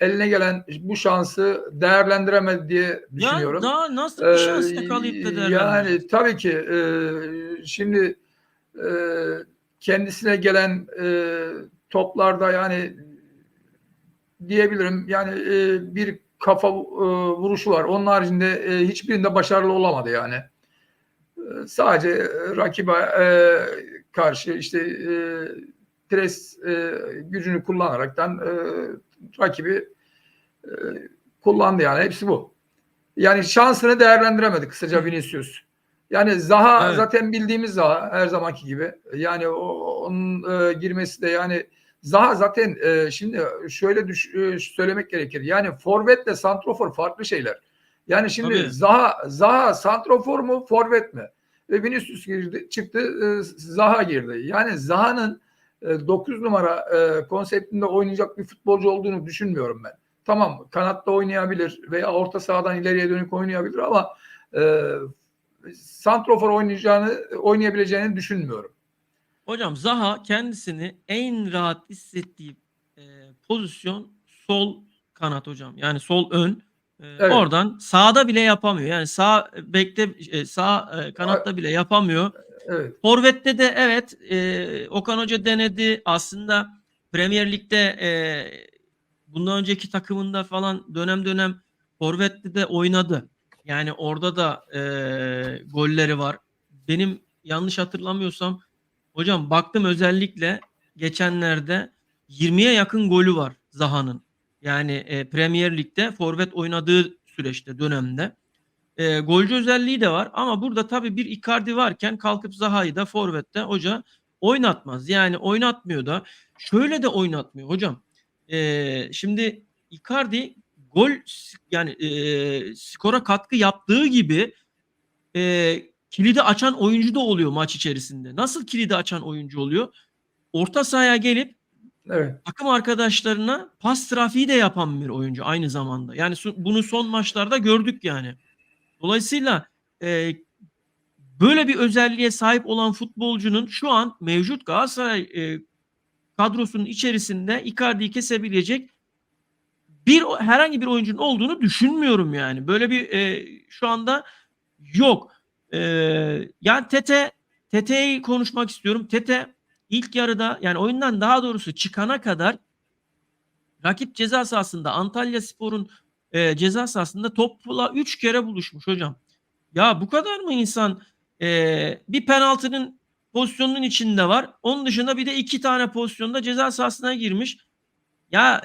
eline gelen bu şansı değerlendiremedi diye Ya düşünüyorum. daha nasıl bir şans yakalayıp da değerlendirecek? Yani tabii ki şimdi e, kendisine gelen toplarda yani diyebilirim yani bir kafa vuruşu var. Onun haricinde hiçbirinde başarılı olamadı yani. Sadece rakibe karşı işte pres gücünü kullanaraktan rakibi e, kullandı yani. Hepsi bu. Yani şansını değerlendiremedi kısaca Vinicius. Yani Zaha Evet. zaten bildiğimiz Zaha her zamanki gibi. Yani onun girmesi de yani Zaha zaten şimdi şöyle söylemek gerekir. Yani forvetle santrofor farklı şeyler. Yani şimdi Tabii. Zaha santrofor mu forvet mi? Ve Vinicius girdi, çıktı Zaha girdi. Yani Zaha'nın 9 numara konseptinde oynayacak bir futbolcu olduğunu düşünmüyorum ben. Tamam kanatta oynayabilir veya orta sahadan ileriye dönük oynayabilir ama santrofor oynayabileceğini düşünmüyorum. Hocam Zaha kendisini en rahat hissettiği e, pozisyon sol kanat hocam. Yani sol ön. Evet. Oradan sağda bile yapamıyor. Yani sağ bekte sağ kanatta bile yapamıyor. Evet. Forvet'te de evet Okan Hoca denedi. Aslında Premier Lig'de bundan önceki takımında falan dönem dönem Forvet'te de oynadı. Yani orada da golleri var. Benim yanlış hatırlamıyorsam hocam baktım özellikle geçenlerde 20'ye yakın golü var Zaha'nın. Yani Premier Lig'de forvet oynadığı süreçte dönemde. Golcü özelliği de var ama burada tabii bir Icardi varken kalkıp Zaha'yı da forvette hoca oynatmaz. Yani oynatmıyor da şöyle de oynatmıyor hocam. Şimdi Icardi gol yani skora katkı yaptığı gibi kilidi açan oyuncu da oluyor maç içerisinde. Nasıl kilidi açan oyuncu oluyor? Orta sahaya gelip Evet. takım arkadaşlarına pas trafiği de yapan bir oyuncu aynı zamanda. Yani bunu son maçlarda gördük yani. Dolayısıyla e, böyle bir özelliğe sahip olan futbolcunun şu an mevcut Galatasaray kadrosunun içerisinde Icardi'yi kesebilecek herhangi bir oyuncunun olduğunu düşünmüyorum yani. Böyle bir şu anda yok. E, yani Tete'yi konuşmak istiyorum. Tete ilk yarıda yani oyundan daha doğrusu çıkana kadar rakip ceza sahasında Antalyaspor'un ceza sahasında topla 3 kere buluşmuş hocam. Ya bu kadar mı insan bir penaltının pozisyonunun içinde var. Onun dışında bir de 2 tane pozisyonda ceza sahasına girmiş. Ya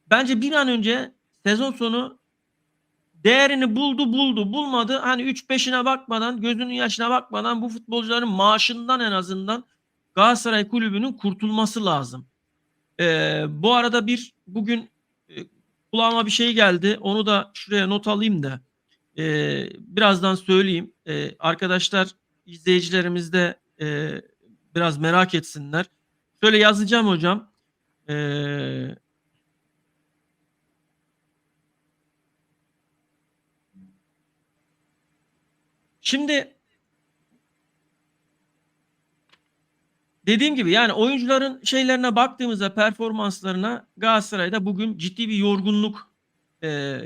bence bir an önce sezon sonu değerini buldu bulmadı. Hani 3-5'ine bakmadan gözünün yaşına bakmadan bu futbolcuların maaşından en azından Galatasaray Kulübü'nün kurtulması lazım. Bu arada bugün e, kulağıma bir şey geldi. Onu da şuraya not alayım da birazdan söyleyeyim. Arkadaşlar, izleyicilerimiz de biraz merak etsinler. Şöyle yazacağım hocam. Ee, şimdi dediğim gibi yani oyuncuların şeylerine baktığımızda performanslarına Galatasaray'da bugün ciddi bir yorgunluk e,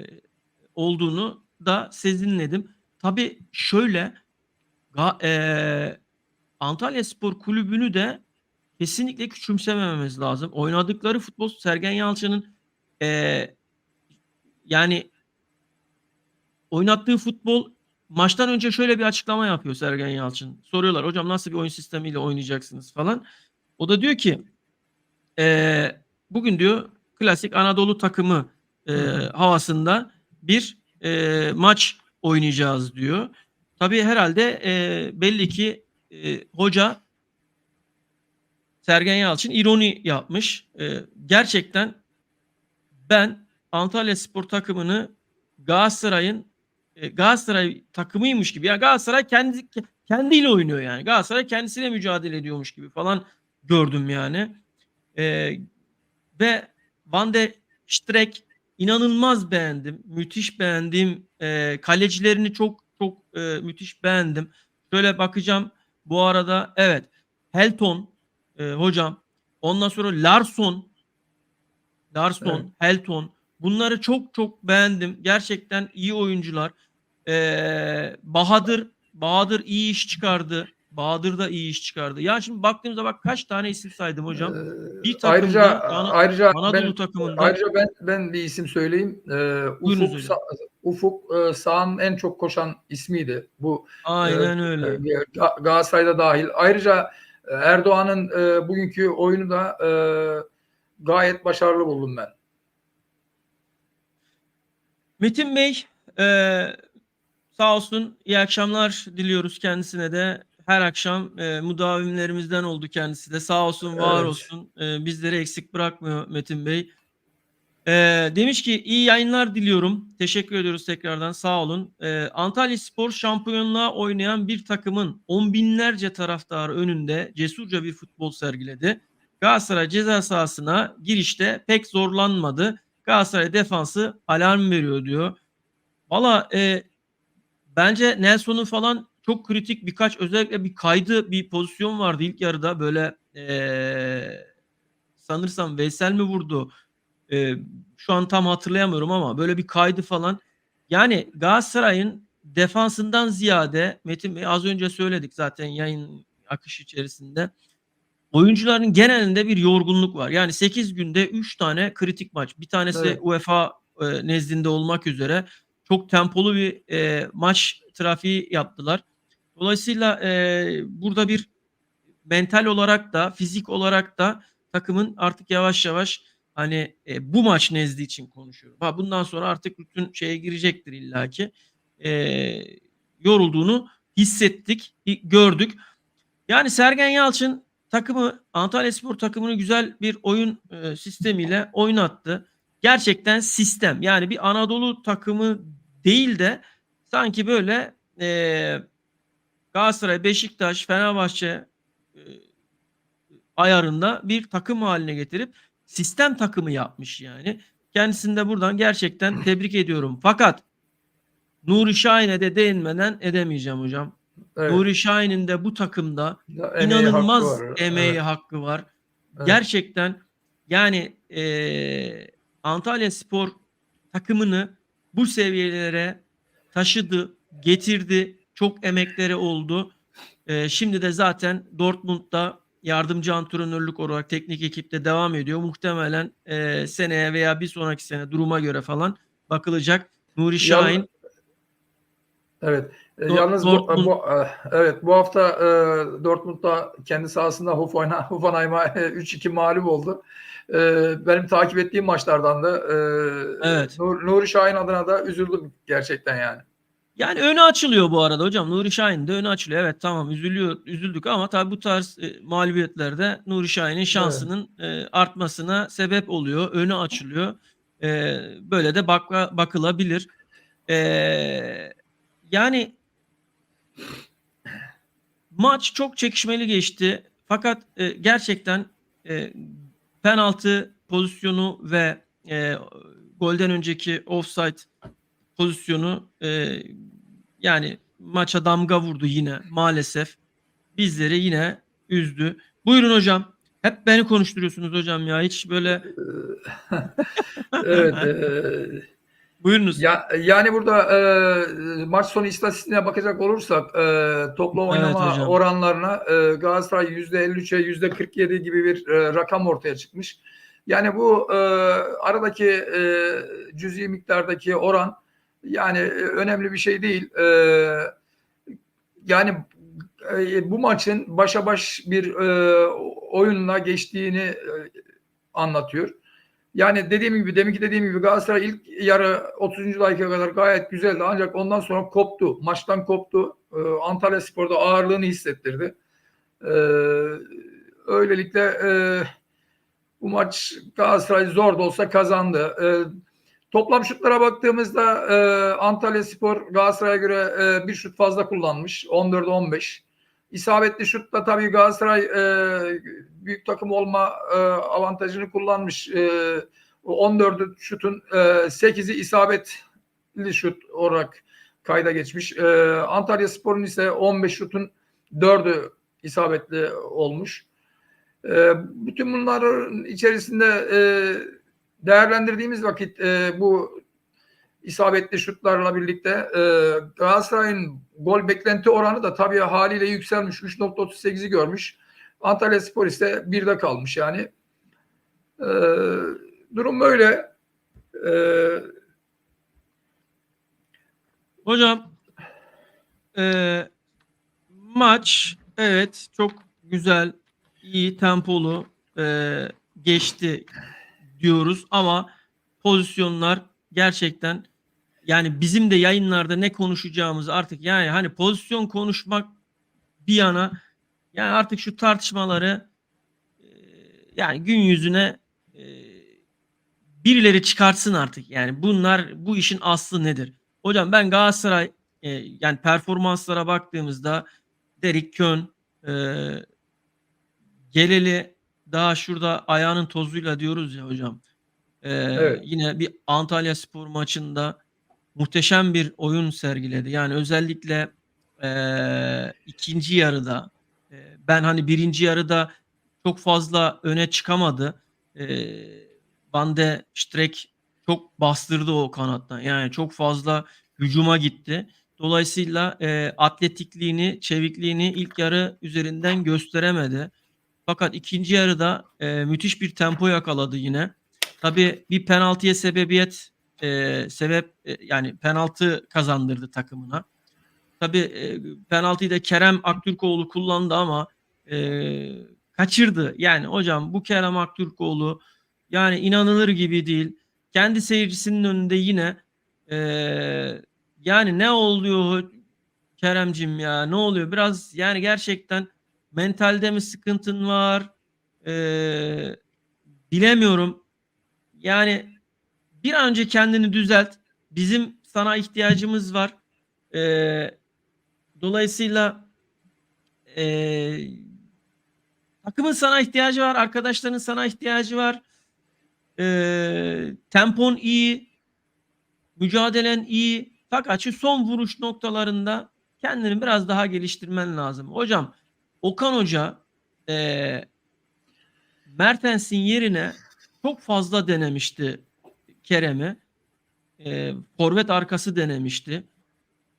olduğunu da sezinledim. Tabii şöyle Antalyaspor Kulübü'nü de kesinlikle küçümsemememiz lazım. Oynadıkları futbol Sergen Yalçın'ın e, yani oynattığı futbol maçtan önce şöyle bir açıklama yapıyor Sergen Yalçın. Soruyorlar hocam nasıl bir oyun sistemiyle oynayacaksınız falan. O da diyor ki bugün diyor klasik Anadolu takımı Hı hı. havasında bir maç oynayacağız diyor. Tabii herhalde belli ki hoca Sergen Yalçın ironi yapmış. Gerçekten ben Antalyaspor takımını Galatasaray'ın Galatasaray takımıymış gibi. Yani Galatasaray kendiyle oynuyor yani. Galatasaray kendisiyle mücadele ediyormuş gibi falan gördüm yani. E, ve Van de Streek inanılmaz beğendim. Müthiş beğendim. Kalecilerini çok çok müthiş beğendim. Şöyle bakacağım bu arada. Evet. Helton hocam. Ondan sonra Larsson Larsson, Helton. Bunları çok çok beğendim. Gerçekten iyi oyuncular. Bahadır iyi iş çıkardı. Bahadır da iyi iş çıkardı. Ya şimdi baktığımızda bak kaç tane isim saydım hocam. Bir Ayrıca takımda ayrıca Anadolu ben takımında. ayrıca ben bir isim söyleyeyim. Buyurunuz hocam. Ufuk sahanın en çok koşan ismiydi. Bu Aynen öyle. Galatasaray'da dahil. Ayrıca Erdoğan'ın bugünkü oyunu da gayet başarılı buldum ben. Metin Bey sağ olsun, iyi akşamlar diliyoruz kendisine de. Her akşam müdavimlerimizden oldu kendisi de. Sağ olsun, var Evet. olsun. Bizleri eksik bırakmıyor Metin Bey. Demiş ki iyi yayınlar diliyorum. Teşekkür ediyoruz tekrardan, sağ olun. Antalyaspor şampiyonluğa oynayan bir takımın on binlerce taraftarı önünde cesurca bir futbol sergiledi. Galatasaray ceza sahasına girişte pek zorlanmadı. Galatasaray defansı alarm veriyor diyor. Valla bence Nelson'un falan çok kritik birkaç, özellikle bir kaydı bir pozisyon vardı ilk yarıda. Böyle sanırsam Veysel mi vurdu? Şu an tam hatırlayamıyorum ama böyle bir kaydı falan. Yani Galatasaray'ın defansından ziyade Metin Bey, az önce söyledik zaten yayın akışı içerisinde. Oyuncuların genelinde bir yorgunluk var. Yani 8 günde 3 tane kritik maç. Bir tanesi Evet. UEFA nezdinde olmak üzere çok tempolu bir maç trafiği yaptılar. Dolayısıyla burada bir mental olarak da fizik olarak da takımın artık yavaş yavaş, hani bu maç nezdi için konuşuyorum. Ha, bundan sonra artık bütün şeye girecektir illaki. E, Yorulduğunu hissettik, gördük. Yani Sergen Yalçın takımı, Antalyaspor takımını güzel bir oyun sistemiyle oynattı. Gerçekten sistem. Yani bir Anadolu takımı değil de sanki böyle Galatasaray, Beşiktaş, Fenerbahçe e, ayarında bir takım haline getirip sistem takımı yapmış yani. Kendisini de buradan gerçekten tebrik ediyorum. Fakat Nuri Şahin'e de değinmeden edemeyeceğim hocam. Evet. Nuri Şahin'in de bu takımda Emeği hakkı inanılmaz var. emeği, Evet. hakkı var. Evet. Gerçekten yani Antalyaspor takımını bu seviyelere taşıdı, getirdi. Çok emekleri oldu. Şimdi de zaten Dortmund'da yardımcı antrenörlük olarak teknik ekipte devam ediyor. Muhtemelen seneye veya bir sonraki sene duruma göre falan bakılacak. Nuri Yal, Şahin evet. Yalnız Dortmund. evet, bu hafta Dortmund'da kendi sahasında Hoffenheim'a 3-2 mağlup oldu. Benim takip ettiğim maçlardan da Evet. Nuri Şahin adına da üzüldüm gerçekten yani. Yani önü açılıyor bu arada hocam. Nuri Şahin de önü açılıyor. Evet, tamam, üzüldük ama tabii bu tarz mağlubiyetlerde Nuri Şahin'in Evet. şansının artmasına sebep oluyor. Önü açılıyor. Böyle de bakılabilir. E, Yani maç çok çekişmeli geçti. Fakat gerçekten e, penaltı pozisyonu ve golden önceki offside pozisyonu yani maça damga vurdu yine maalesef. Bizleri yine üzdü. Buyurun hocam. Hep beni konuşturuyorsunuz hocam ya. Hiç böyle Evet. buyurunuz. Yani burada maç sonu istatistiğine bakacak olursak toplam Evet oynama hocam. oranlarına Galatasaray %53'e %47 gibi bir rakam ortaya çıkmış. Yani bu aradaki cüzi miktardaki oran yani önemli bir şey değil. Yani bu maçın başa baş bir oyunla geçtiğini anlatıyor. Yani deminki dediğim gibi Galatasaray ilk yarı 30. dakika kadar gayet güzeldi. Ancak ondan sonra koptu. Maçtan koptu. Antalyaspor'da ağırlığını hissettirdi. Öylelikle bu maç Galatasaray zor da olsa kazandı. Toplam şutlara baktığımızda Antalyaspor Galatasaray'a göre bir şut fazla kullanmış. 14'e 15. İsabetli şutla tabii Galatasaray büyük takım olma avantajını kullanmış. 14 şutun 8'i isabetli şut olarak kayda geçmiş. Antalyaspor'un ise 15 şutun 4'ü isabetli olmuş. Bütün bunların içerisinde değerlendirdiğimiz vakit bu isabetli şutlarla birlikte Galatasaray'ın gol beklenti oranı da tabii haliyle yükselmiş. 3.38'i görmüş. Antalyaspor ise 1'de kalmış yani. Durum böyle. Hocam maç evet çok güzel, iyi tempolu geçti diyoruz ama pozisyonlar gerçekten, yani bizim de yayınlarda ne konuşacağımızı artık, yani hani pozisyon konuşmak bir yana, yani artık şu tartışmaları yani gün yüzüne birileri çıkartsın artık. Yani bunlar, bu işin aslı nedir? Hocam ben Galatasaray yani performanslara baktığımızda Derrick Kön geleli daha şurada ayağının tozuyla diyoruz ya hocam. Evet. Yine bir Antalyaspor maçında muhteşem bir oyun sergiledi. Yani özellikle ikinci yarıda ben hani birinci yarıda çok fazla öne çıkamadı. Van de Streek çok bastırdı o kanattan. Yani çok fazla hücuma gitti. Dolayısıyla atletikliğini, çevikliğini ilk yarı üzerinden gösteremedi. Fakat ikinci yarıda müthiş bir tempo yakaladı yine. Tabii bir penaltıya sebep yani penaltı kazandırdı takımına. Tabii penaltıyı da Kerem Aktürkoğlu kullandı ama kaçırdı. Yani hocam bu Kerem Aktürkoğlu yani inanılır gibi değil. Kendi seyircisinin önünde yine e, yani ne oluyor Keremcim ya, ne oluyor? Biraz yani gerçekten mentalde mi sıkıntın var? Ee, bilemiyorum. Yani bir an önce kendini düzelt. Bizim sana ihtiyacımız var. Ee, dolayısıyla ee, takımın sana ihtiyacı var. Arkadaşların sana ihtiyacı var. Tempon iyi. Mücadelen iyi. Fakat şu son vuruş noktalarında kendini biraz daha geliştirmen lazım. Hocam Okan Hoca e, Mertens'in yerine çok fazla denemişti Kerem'i. Forvet arkası denemişti.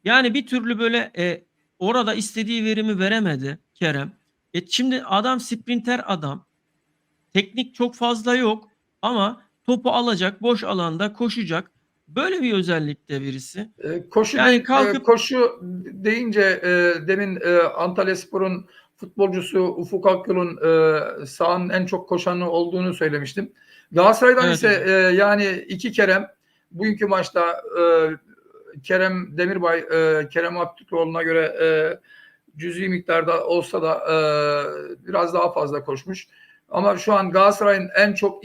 Yani bir türlü böyle orada istediği verimi veremedi Kerem. Şimdi adam sprinter adam. Teknik çok fazla yok ama topu alacak, boş alanda koşacak. Böyle bir özellikte birisi. Yani kalkıp Koşu deyince demin Antalyaspor'un futbolcusu Ufuk Akgül'ün sahanın en çok koşanı olduğunu söylemiştim. Galatasaray'dan evet ise hocam. yani iki Kerem bugünkü maçta Kerem Demirbay Kerem Aktürkoğlu'na göre cüzi miktarda olsa da biraz daha fazla koşmuş. Ama şu an Galatasaray'ın en çok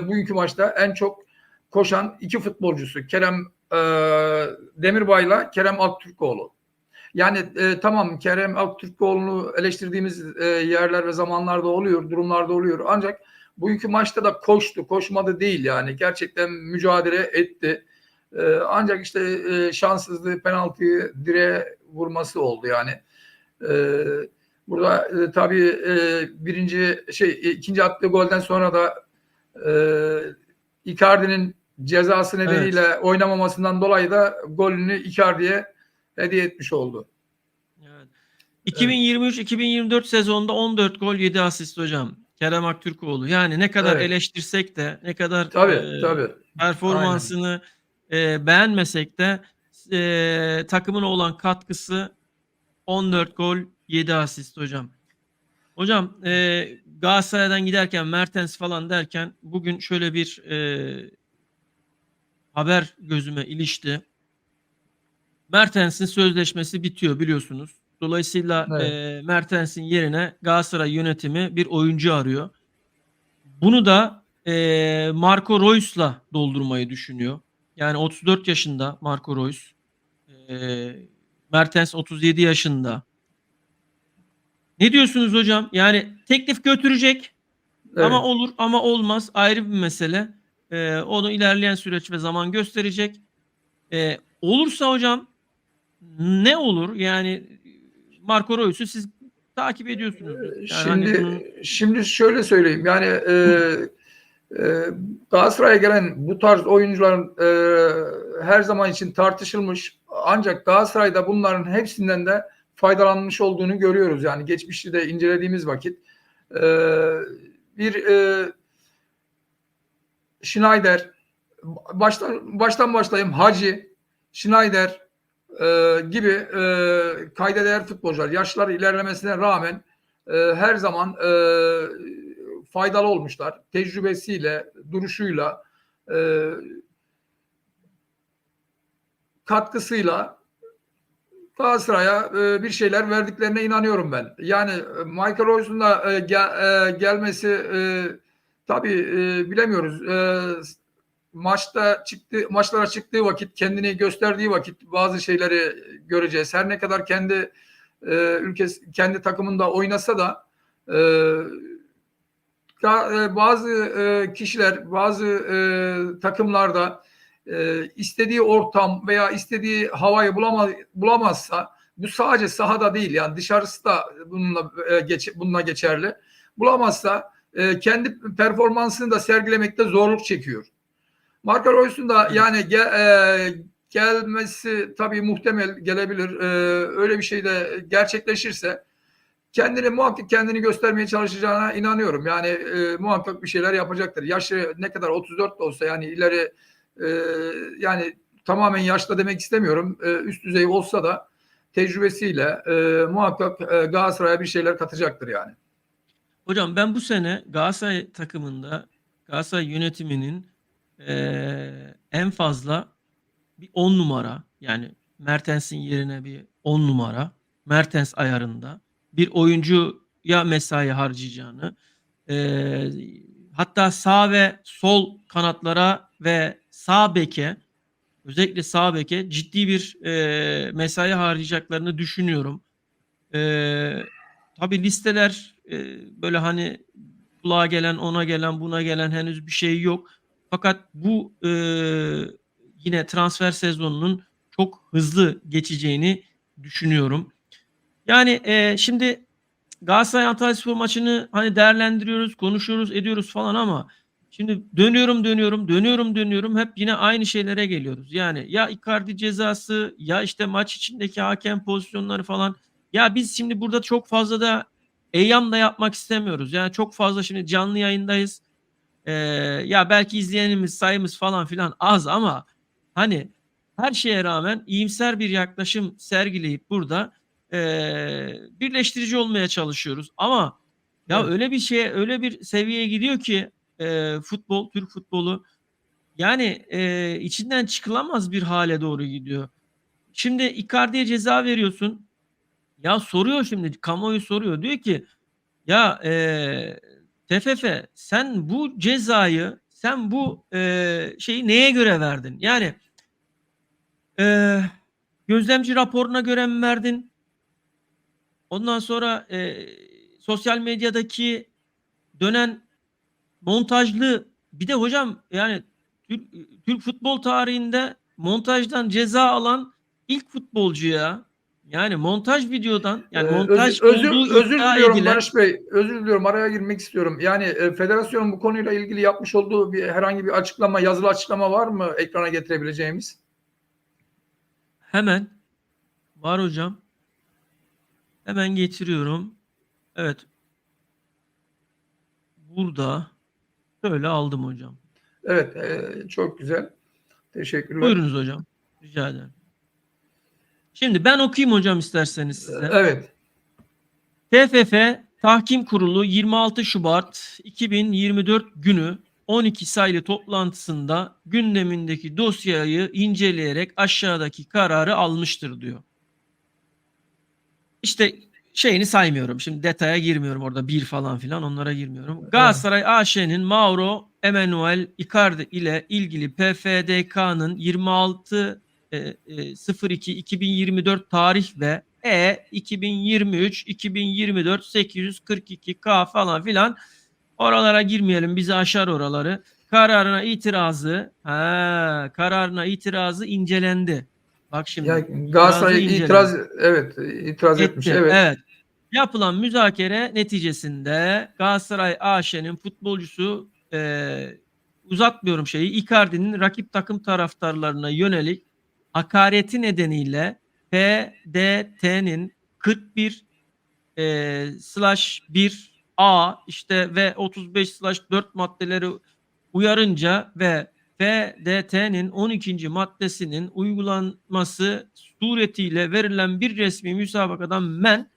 bugünkü maçta en çok koşan iki futbolcusu Kerem Demirbay'la Kerem Aktürkoğlu. Yani tamam Kerem Aktürkoğlu'nu eleştirdiğimiz yerler ve zamanlarda oluyor, durumlarda oluyor. Ancak bugünkü maçta da koştu, koşmadı değil yani. Gerçekten mücadele etti. Ancak işte şanssızlığı penaltıyı direğe vurması oldu yani. Burada tabii ikinci attığı golden sonra da Icardi'nin cezası nedeniyle Evet. oynamamasından dolayı da golünü Icardi'ye hediye etmiş oldu. Evet. Evet. 2023-2024 sezonunda 14 gol 7 asist hocam. Kerem Aktürkoğlu. Yani ne kadar Evet. eleştirsek de, ne kadar Tabii. Aynen. performansını beğenmesek de takımına olan katkısı 14 gol 7 asist hocam. Hocam Galatasaray'dan giderken Mertens falan derken bugün şöyle bir haber gözüme ilişti. Mertens'in sözleşmesi bitiyor biliyorsunuz. Dolayısıyla Evet. Mertens'in yerine Galatasaray yönetimi bir oyuncu arıyor. Bunu da Marco Reus'la doldurmayı düşünüyor. Yani 34 yaşında Marco Reus. Mertens 37 yaşında. Ne diyorsunuz hocam? Yani teklif götürecek ama Evet. olur ama olmaz, ayrı bir mesele. Onu ilerleyen süreç ve zaman gösterecek. Olursa hocam ne olur? Yani Marco Reus'u siz takip ediyorsunuzdur. Yani hani Şimdi bunun şöyle söyleyeyim. Yani Galatasaray'a gelen bu tarz oyuncuların her zaman için tartışılmış. Ancak Galatasaray'da bunların hepsinden de faydalanmış olduğunu görüyoruz. Yani geçmişte de incelediğimiz vakit bir Schneider, baştan başlayayım, Hacı, Schneider gibi kayda değer futbolcular yaşları ilerlemesine rağmen her zaman faydalı olmuşlar. Tecrübesiyle, duruşuyla, katkısıyla Galatasaray'a bir şeyler verdiklerine inanıyorum ben. Yani Michael Royce'un da gelmesi tabii bilemiyoruz. Maçlara çıktığı vakit, kendini gösterdiği vakit bazı şeyleri göreceğiz. Her ne kadar kendi ülkesi, kendi takımında oynasa da bazı kişiler, bazı takımlarda istediği ortam veya istediği havayı bulamazsa, bu sadece sahada değil, yani dışarısı da bununla geçerli. Bulamazsa kendi performansını da sergilemekte zorluk çekiyor. Marco Reus'un da yani gelmesi tabii muhtemel gelebilir. Öyle bir şey de gerçekleşirse muhakkak kendini göstermeye çalışacağına inanıyorum. Yani muhakkak bir şeyler yapacaktır. Yaşı ne kadar 34 de olsa, yani ileri yani tamamen yaşlı demek istemiyorum. Üst düzey olsa da tecrübesiyle muhakkak Galatasaray'a bir şeyler katacaktır yani. Hocam ben bu sene Galatasaray takımında Galatasaray yönetiminin en fazla bir 10 numara, yani Mertens'in yerine bir 10 numara, Mertens ayarında bir oyuncuya mesai harcayacağını, hatta sağ ve sol kanatlara ve sağ beke, özellikle sağ beke ciddi bir mesai harcayacaklarını düşünüyorum. Tabii listeler böyle hani kulağa gelen, ona gelen, buna gelen henüz bir şey yok. Fakat bu yine transfer sezonunun çok hızlı geçeceğini düşünüyorum. Yani şimdi Galatasaray Antalyaspor maçını hani değerlendiriyoruz, konuşuyoruz, ediyoruz falan ama şimdi dönüyorum hep yine aynı şeylere geliyoruz. Yani ya Icardi cezası, ya işte maç içindeki hakem pozisyonları falan. Ya biz şimdi burada çok fazla da eyyam da yapmak istemiyoruz. Yani çok fazla şimdi canlı yayındayız. Ya belki izleyenimiz sayımız falan filan az ama hani her şeye rağmen iyimser bir yaklaşım sergileyip burada birleştirici olmaya çalışıyoruz. Ama ya Evet. öyle bir seviyeye gidiyor ki futbol, Türk futbolu yani içinden çıkılamaz bir hale doğru gidiyor. Şimdi Icardi'ye ceza veriyorsun. Ya soruyor, şimdi kamuoyu soruyor. Diyor ki ya TFF sen bu cezayı, sen bu şeyi neye göre verdin? Yani gözlemci raporuna göre mi verdin? Ondan sonra sosyal medyadaki dönen montajlı, bir de hocam yani Türk futbol tarihinde montajdan ceza alan ilk futbolcu ya. Yani montaj videodan, yani montaj olduğu Özür iddia diliyorum edilen. Barış Bey. Özür diliyorum. Araya girmek istiyorum. Yani federasyonun bu konuyla ilgili yapmış olduğu herhangi bir açıklama, yazılı açıklama var mı ekrana getirebileceğimiz? Hemen var hocam. Hemen getiriyorum. Evet. Burada şöyle aldım hocam. Evet, çok güzel. Teşekkürler. Buyurunuz hocam. Rica ederim. Şimdi ben okuyayım hocam isterseniz size. Evet. TFF Tahkim Kurulu 26 Şubat 2024 günü 12 sayılı toplantısında gündemindeki dosyayı inceleyerek aşağıdaki kararı almıştır diyor. İşte şeyini saymıyorum. Şimdi detaya girmiyorum, orada bir falan filan, onlara girmiyorum. Galatasaray AŞ'nin Mauro Emanuel Icardi ile ilgili PFDK'nın 26 02 2024 tarih ve 2023 2024 842 K falan filan, oralara girmeyelim, bizi aşar oraları. Kararına itirazı incelendi. Bak şimdi Yani itirazı Galatasaray incelendi. itiraz etmiş. Etti. Evet. Evet. Yapılan müzakere neticesinde Galatasaray AŞ'nin futbolcusu uzatmıyorum şeyi. Icardi'nin rakip takım taraftarlarına yönelik hakareti nedeniyle PDT'nin 41/1A işte ve 35/4 maddeleri uyarınca ve PDT'nin 12. maddesinin uygulanması suretiyle verilen bir resmi müsabakadan men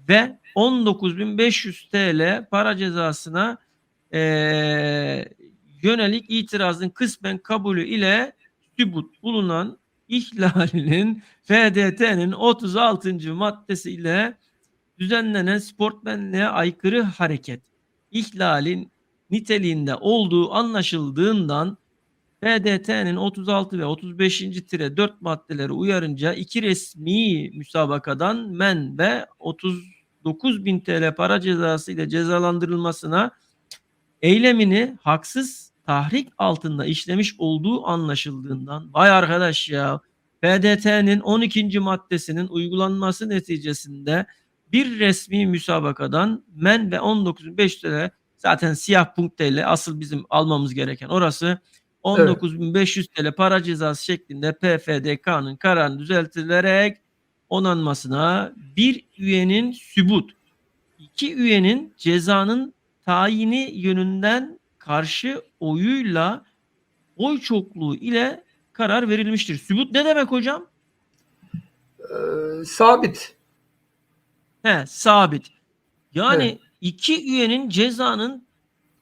ve 19.500 TL para cezasına yönelik itirazın kısmen kabulü ile sübut bulunan ihlalinin FDT'nin 36. maddesi ile düzenlenen sportmenliğe aykırı hareket ihlalin niteliğinde olduğu anlaşıldığından PDT'nin 36 ve 35. 4 maddeleri uyarınca iki resmi müsabakadan men ve 39.000 TL para cezası ile cezalandırılmasına eylemini haksız tahrik altında işlemiş olduğu anlaşıldığından vay arkadaş ya PDT'nin 12. maddesinin uygulanması neticesinde bir resmi müsabakadan men ve 19.500 TL zaten siyah punkteyle asıl bizim almamız gereken orası 19.500 TL para cezası şeklinde PFDK'nın kararını düzeltilerek onanmasına bir üyenin sübut, iki üyenin cezanın tayini yönünden karşı oyuyla oy çokluğu ile karar verilmiştir. Sübut ne demek hocam? Sabit. Sabit. Yani Evet. iki üyenin cezanın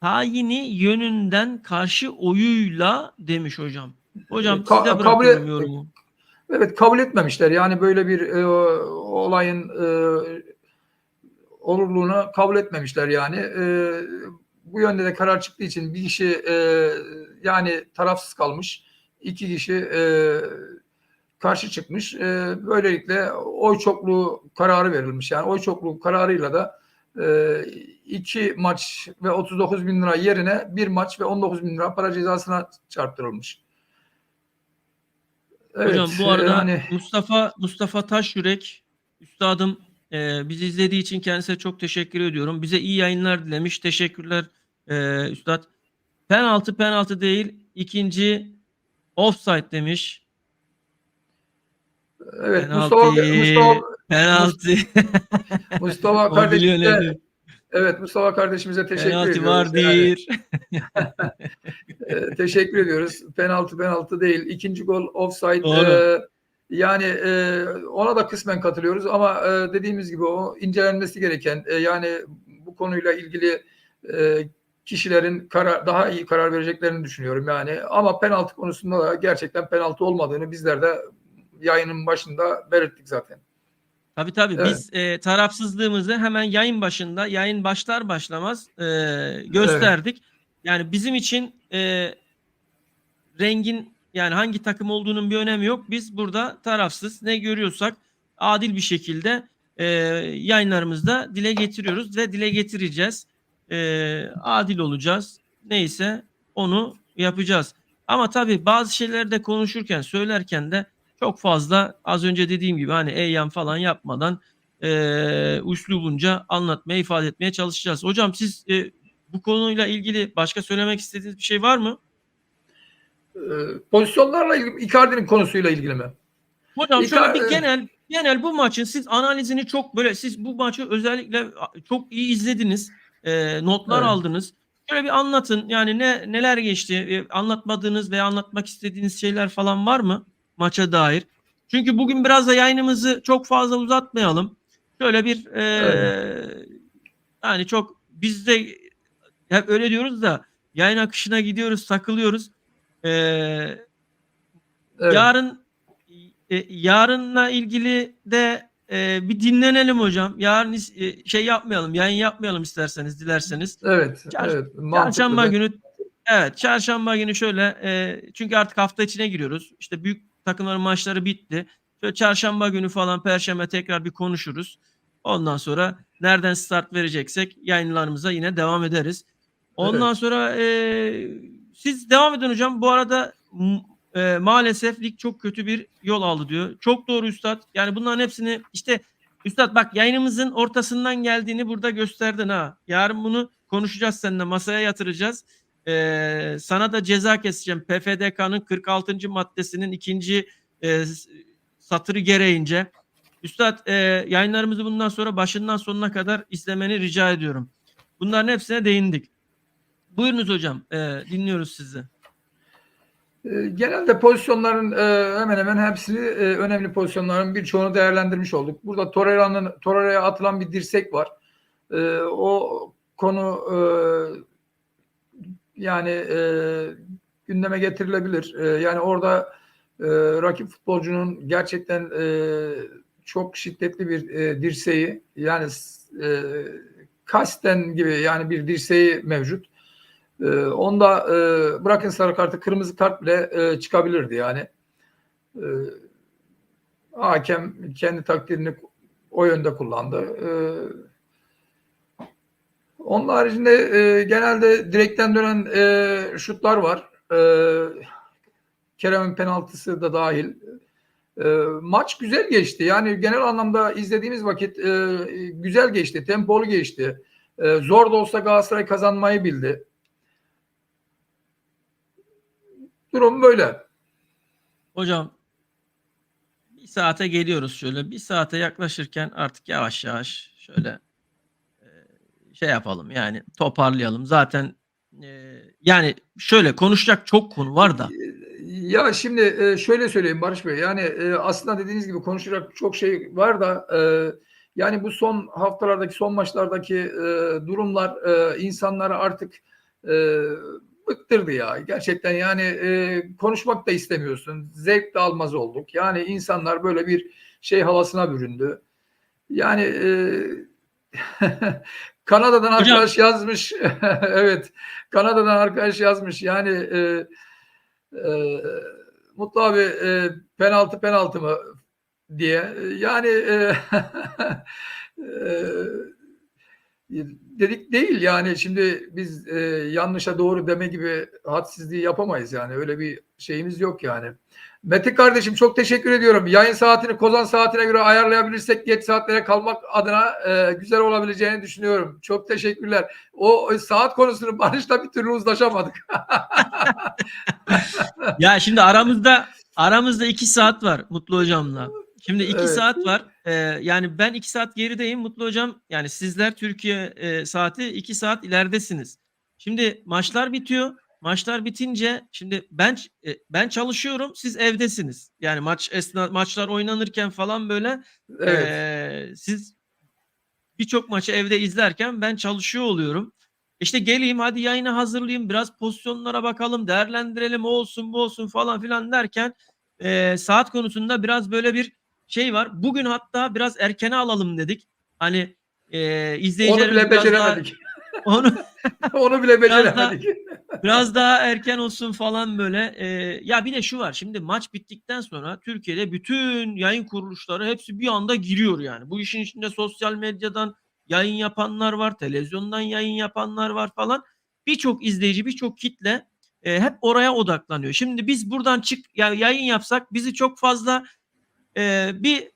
tayini yönünden karşı oyuyla demiş hocam. Hocam size bırakıyorum yorumu. Evet, kabul etmemişler. Yani böyle bir olayın olurluğunu kabul etmemişler yani. Bu yönde de karar çıktığı için bir kişi yani tarafsız kalmış. İki kişi karşı çıkmış. Böylelikle oy çokluğu kararı verilmiş. Yani oy çokluğu kararıyla da 2 maç ve 39.000 lira yerine 1 maç ve 19.000 lira para cezasına çarptırılmış. Evet, hocam bu arada hani Mustafa Taşyürek üstadım bizi izlediği için kendisine çok teşekkür ediyorum. Bize iyi yayınlar dilemiş. Teşekkürler üstad. Penaltı değil. İkinci offside demiş. evet Penaltı. Mustafa O biliyor ne kardeşimize diyor. evet Mustafa kardeşimize teşekkür Penaltı ediyoruz. vardır. Teşekkür ediyoruz. Penaltı değil. İkinci gol offside. Doğru. Yani ona da kısmen katılıyoruz ama dediğimiz gibi o incelenmesi gereken yani bu konuyla ilgili kişilerin daha iyi karar vereceklerini düşünüyorum yani. Ama penaltı konusunda da gerçekten penaltı olmadığını bizler de yayının başında belirttik zaten. Tabii Evet. biz tarafsızlığımızı hemen yayın başında, yayın başlar başlamaz gösterdik. Evet. Yani bizim için rengin yani hangi takım olduğunun bir önemi yok. Biz burada tarafsız ne görüyorsak adil bir şekilde yayınlarımızda dile getiriyoruz ve dile getireceğiz. Adil olacağız. Neyse onu yapacağız. Ama tabii bazı şeyleri de konuşurken, söylerken de çok fazla az önce dediğim gibi hani eyyam falan yapmadan üslubunca anlatmaya, ifade etmeye çalışacağız. Hocam siz bu konuyla ilgili başka söylemek istediğiniz bir şey var mı? Pozisyonlarla ilgili, Icardi'nin konusuyla ilgili mi? Hocam şöyle bir genel bu maçın siz analizini çok böyle siz bu maçı özellikle çok iyi izlediniz. Notlar aldınız. Şöyle bir anlatın. Yani neler geçti? Anlatmadığınız veya anlatmak istediğiniz şeyler falan var mı maça dair? Çünkü bugün biraz da yayınımızı çok fazla uzatmayalım. Şöyle bir yani çok biz de hep öyle diyoruz da yayın akışına gidiyoruz, takılıyoruz. Yarınla ilgili de bir dinlenelim hocam. Yarın şey yapmayalım, yayın yapmayalım isterseniz, dilerseniz. Evet, mantıklı. Çarşamba günü şöyle çünkü artık hafta içine giriyoruz. İşte büyük takımların maçları bitti. Şöyle çarşamba günü falan perşembe tekrar bir konuşuruz. Ondan sonra nereden start vereceksek yayınlarımıza yine devam ederiz. Ondan sonra siz devam edin hocam. Bu arada maalesef lig çok kötü bir yol aldı diyor. Çok doğru üstad. Yani bunların hepsini işte üstad bak yayınımızın ortasından geldiğini burada gösterdin ha. Yarın bunu konuşacağız seninle masaya yatıracağız. Sana da ceza keseceğim. PFDK'nın 46. maddesinin 2. Satırı gereğince. Üstad, yayınlarımızı bundan sonra başından sonuna kadar izlemeni rica ediyorum. Bunların hepsine değindik. Buyurunuz hocam. Dinliyoruz sizi. Genelde pozisyonların hemen hemen hepsini, önemli pozisyonların birçoğunu değerlendirmiş olduk. Burada Torreira'ya atılan bir dirsek var. O konu yani gündeme getirilebilir. Yani orada rakip futbolcunun gerçekten çok şiddetli bir dirseği, yani kasten gibi yani bir dirseği mevcut. Onda bırakın sarı kartı, kırmızı kart bile çıkabilirdi yani. Hakem kendi takdirini o yönde kullandı. Onun haricinde genelde direkten dönen şutlar var. Kerem'in penaltısı da dahil. Maç güzel geçti. Yani genel anlamda izlediğimiz vakit güzel geçti. Tempolu geçti. Zor da olsa Galatasaray kazanmayı bildi. Durum böyle. Hocam, bir saate geliyoruz şöyle. Bir saate yaklaşırken artık yavaş yavaş şöyle şey yapalım, yani toparlayalım. Zaten yani şöyle konuşacak çok konu var da. Ya şimdi şöyle söyleyeyim Barış Bey. Yani aslında dediğiniz gibi konuşacak çok şey var da yani bu son haftalardaki, son maçlardaki durumlar insanları artık bıktırdı ya. Gerçekten yani konuşmak da istemiyorsun. Zevk de almaz olduk. Yani insanlar böyle bir şey havasına büründü. Yani Kanada'dan Hocam, arkadaş yazmış. Evet. Kanada'dan arkadaş yazmış. Yani Mutlu abi penaltı mı diye. Yani dedik değil yani, şimdi biz yanlışa doğru deme gibi hadsizliği yapamayız yani, öyle bir şeyimiz yok yani. Mete kardeşim çok teşekkür ediyorum. Yayın saatini Kozan saatine göre ayarlayabilirsek geç saatlere kalmak adına güzel olabileceğini düşünüyorum. Çok teşekkürler. O saat konusunu Barış'la bir türlü uzlaşamadık. ya şimdi aramızda 2 saat var Mutlu hocamla. Şimdi 2 Evet. saat var. Yani ben 2 saat gerideyim Mutlu hocam. Yani sizler Türkiye saati 2 saat ileridesiniz. Şimdi maçlar bitiyor. Maçlar bitince şimdi ben çalışıyorum, siz evdesiniz. Yani maçlar oynanırken falan böyle Evet. siz birçok maçı evde izlerken ben çalışıyor oluyorum. İşte geleyim, hadi yayını hazırlayayım, biraz pozisyonlara bakalım, değerlendirelim, o olsun bu olsun falan filan derken saat konusunda biraz böyle bir şey var. Bugün hatta biraz erkene alalım dedik. Hani Onu izleyicilerimiz bile biraz daha beceremedik. onu Onu bile biraz daha beceremedik. biraz daha erken olsun falan böyle. Ya bir de şu var, şimdi maç bittikten sonra Türkiye'de bütün yayın kuruluşları hepsi bir anda giriyor yani. Bu işin içinde sosyal medyadan yayın yapanlar var, televizyondan yayın yapanlar var falan. Birçok izleyici, birçok kitle hep oraya odaklanıyor. Şimdi biz buradan yayın yapsak bizi çok fazla bir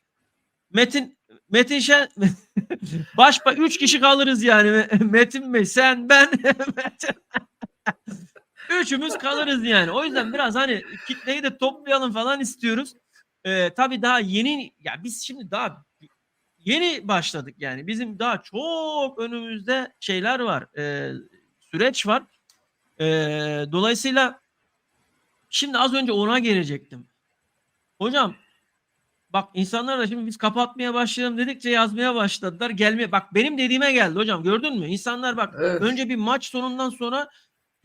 Metin Şen başba 3 kişi kalırız yani. Metin Bey, sen, ben, Metin. Üçümüz kalırız yani. O yüzden biraz hani kitleyi de toplayalım falan istiyoruz. Tabii daha yeni, ya biz şimdi daha yeni başladık yani. Bizim daha çok önümüzde şeyler var. Süreç var. Dolayısıyla şimdi az önce ona gelecektim. Hocam bak, insanlar da şimdi biz kapatmaya başlayalım dedikçe yazmaya başladılar. Gelmeye, bak benim dediğime geldi hocam, gördün mü? İnsanlar bak Evet. önce bir maç sonundan sonra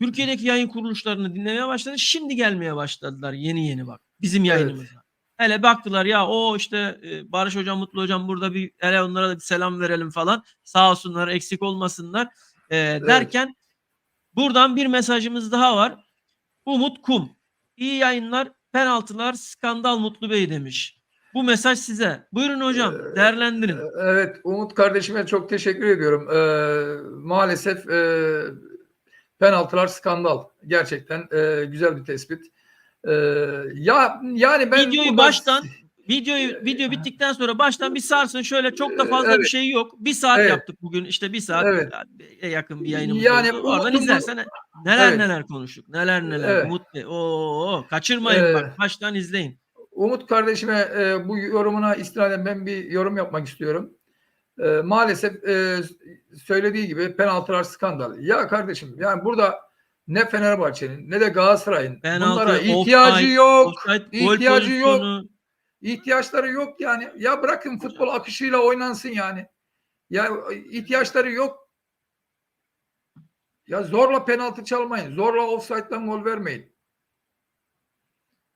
Türkiye'deki yayın kuruluşlarını dinlemeye başladı. Şimdi gelmeye başladılar yeni yeni bak bizim Evet. yayınımıza. Hele baktılar ya, o işte Barış hocam, Mutlu hocam burada, bir hele onlara da bir selam verelim falan. Sağ olsunlar, eksik olmasınlar Evet. derken buradan bir mesajımız daha var. Umut Kum. İyi yayınlar, penaltılar, skandal Mutlu Bey demiş. Bu mesaj size. Buyurun hocam, değerlendirin. Evet, Umut kardeşime çok teşekkür ediyorum. Maalesef penaltılar skandal. Gerçekten güzel bir tespit. Ya yani ben Videoyu burada baştan Video bittikten sonra baştan bir sarsın, şöyle çok da fazla bir Evet, şey yok. Bir saat evet, yaptık bugün, işte bir saat evet. yakın bir yayınımız Yani oldu. Oradan umutumuz, izlersen neler evet, neler konuştuk. Neler neler evet. Umut Bey. Oo, kaçırmayın Ee, bak, baştan izleyin. Umut kardeşime bu yorumuna istinaden ben bir yorum yapmak istiyorum. Maalesef söylediği gibi penaltılar skandal. Ya kardeşim, yani burada ne Fenerbahçe'nin ne de Galatasaray'ın bunlara Penaltı, ihtiyacı offside, yok. offside, gol İhtiyacı yok. pozisyonu. İhtiyaçları yok yani. Ya bırakın futbol Hocam, akışıyla oynansın yani. Ya ihtiyaçları yok. Ya zorla penaltı çalmayın. Zorla offside'dan gol vermeyin.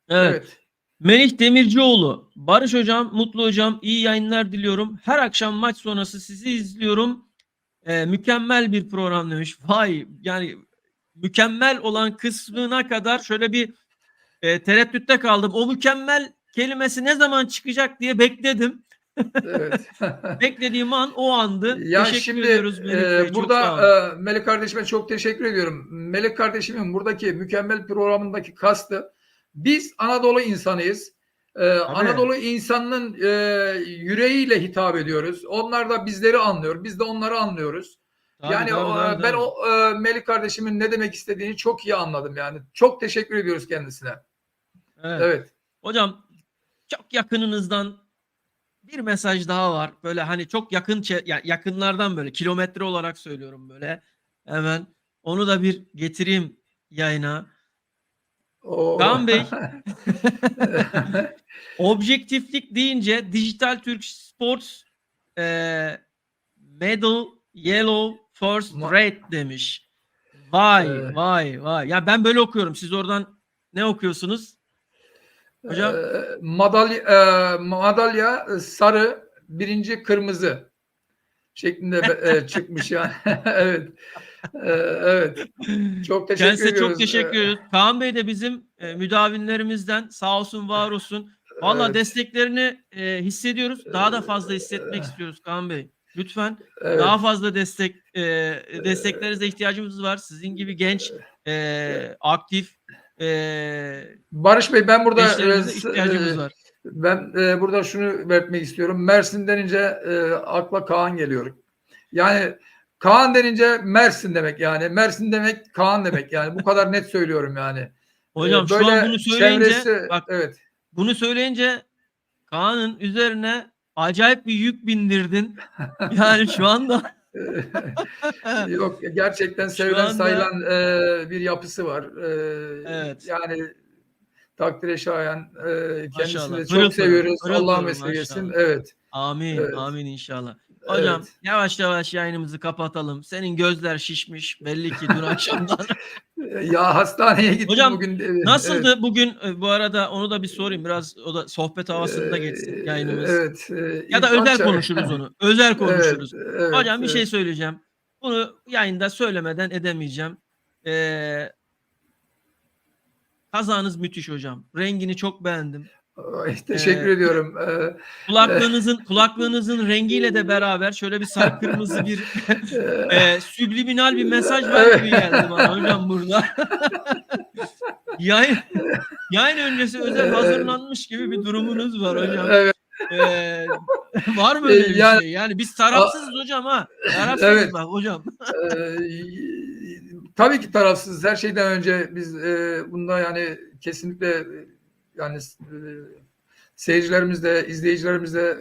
evet. Evet. Melih Demircioğlu, Barış Hocam, Mutlu Hocam, iyi yayınlar diliyorum. Her akşam maç sonrası sizi izliyorum. Mükemmel bir program demiş. Vay, yani mükemmel olan kısmına kadar şöyle bir tereddütte kaldım. O mükemmel kelimesi ne zaman çıkacak diye bekledim. Evet. Beklediğim an o andı. Ya Teşekkür şimdi ediyoruz Melih Bey. Çok burada sağ olun. Melek kardeşime çok teşekkür ediyorum. Melek kardeşimin buradaki mükemmel programındaki kastı, biz Anadolu insanıyız. Tabii. Anadolu insanının yüreğiyle hitap ediyoruz. Onlar da bizleri anlıyor. Biz de onları anlıyoruz. Tabii, Yani tabii, tabii, ben tabii. o Melek kardeşimin ne demek istediğini çok iyi anladım yani. Çok teşekkür ediyoruz kendisine. Evet. Evet. Hocam, çok yakınınızdan bir mesaj daha var. Böyle hani çok yakın yakınlardan, böyle kilometre olarak söylüyorum böyle. Hemen onu da bir getireyim yayına. O Kaan Bey, objektiflik deyince Dijital Türk Sports medal yellow first rate demiş. Vay e, vay vay. Ya ben böyle okuyorum. Siz oradan ne okuyorsunuz hocam? Madalya sarı, birinci kırmızı şeklinde çıkmış yani. Evet. Evet. Çok teşekkür Kendisine çok ediyoruz. teşekkür ediyoruz. Kaan Bey de bizim müdavimlerimizden, sağ olsun, var olsun. Valla Evet. desteklerini hissediyoruz. Daha da fazla hissetmek istiyoruz Kaan Bey. Lütfen daha Evet. fazla desteklerinize ihtiyacımız var. Sizin gibi genç, aktif Barış Bey, ben burada gençlerimize ihtiyacımız var. burada şunu belirtmek istiyorum. Mersin denince akla Kaan geliyor. Yani Kaan denince Mersin demek yani. Mersin demek Kaan demek yani. Bu kadar net söylüyorum yani. Hocam şu an Böyle bunu söyleyince, çevresi, bak, evet. bunu söyleyince Kaan'ın üzerine acayip bir yük bindirdin. Yani şu anda Yok, gerçekten şu sevilen anda sayılan bir yapısı var. evet, Yani takdire şayan, kendisini maşallah, de pırıl çok pırıl, seviyoruz. pırıl Allah pırıl, mesleği etsin. maşallah. Evet, Amin, evet, amin inşallah. Hocam evet. yavaş yavaş yayınımızı kapatalım. Senin gözler şişmiş belli ki dün akşamdan. Ya hastaneye gittim Hocam bugün. Evet, nasıldı bugün? Bu arada onu da bir sorayım. Biraz o da sohbet havasında geçsin yayınımız. evet. Ya da İdman özel çağı. konuşuruz onu. Özel Evet, konuşuruz. evet, Hocam bir şey evet. söyleyeceğim. Bunu yayında söylemeden edemeyeceğim. Eee Kazağınız müthiş hocam. Rengini çok beğendim. Ay, teşekkür Eee, ediyorum. E, kulaklığınızın rengiyle de beraber şöyle bir sarı kırmızı bir subliminal bir mesaj var evet. gibi geldi bana hocam burada. Yayın yayın öncesi özel hazırlanmış gibi bir durumunuz var hocam. Evet. Eee, var mı öyle bir Yani şey? Yani biz a- tarafsızız hocam ha. Tarafsızız evet. bak hocam. Tabii ki tarafsız. Her şeyden önce biz bunda yani kesinlikle yani seyircilerimiz de izleyicilerimiz de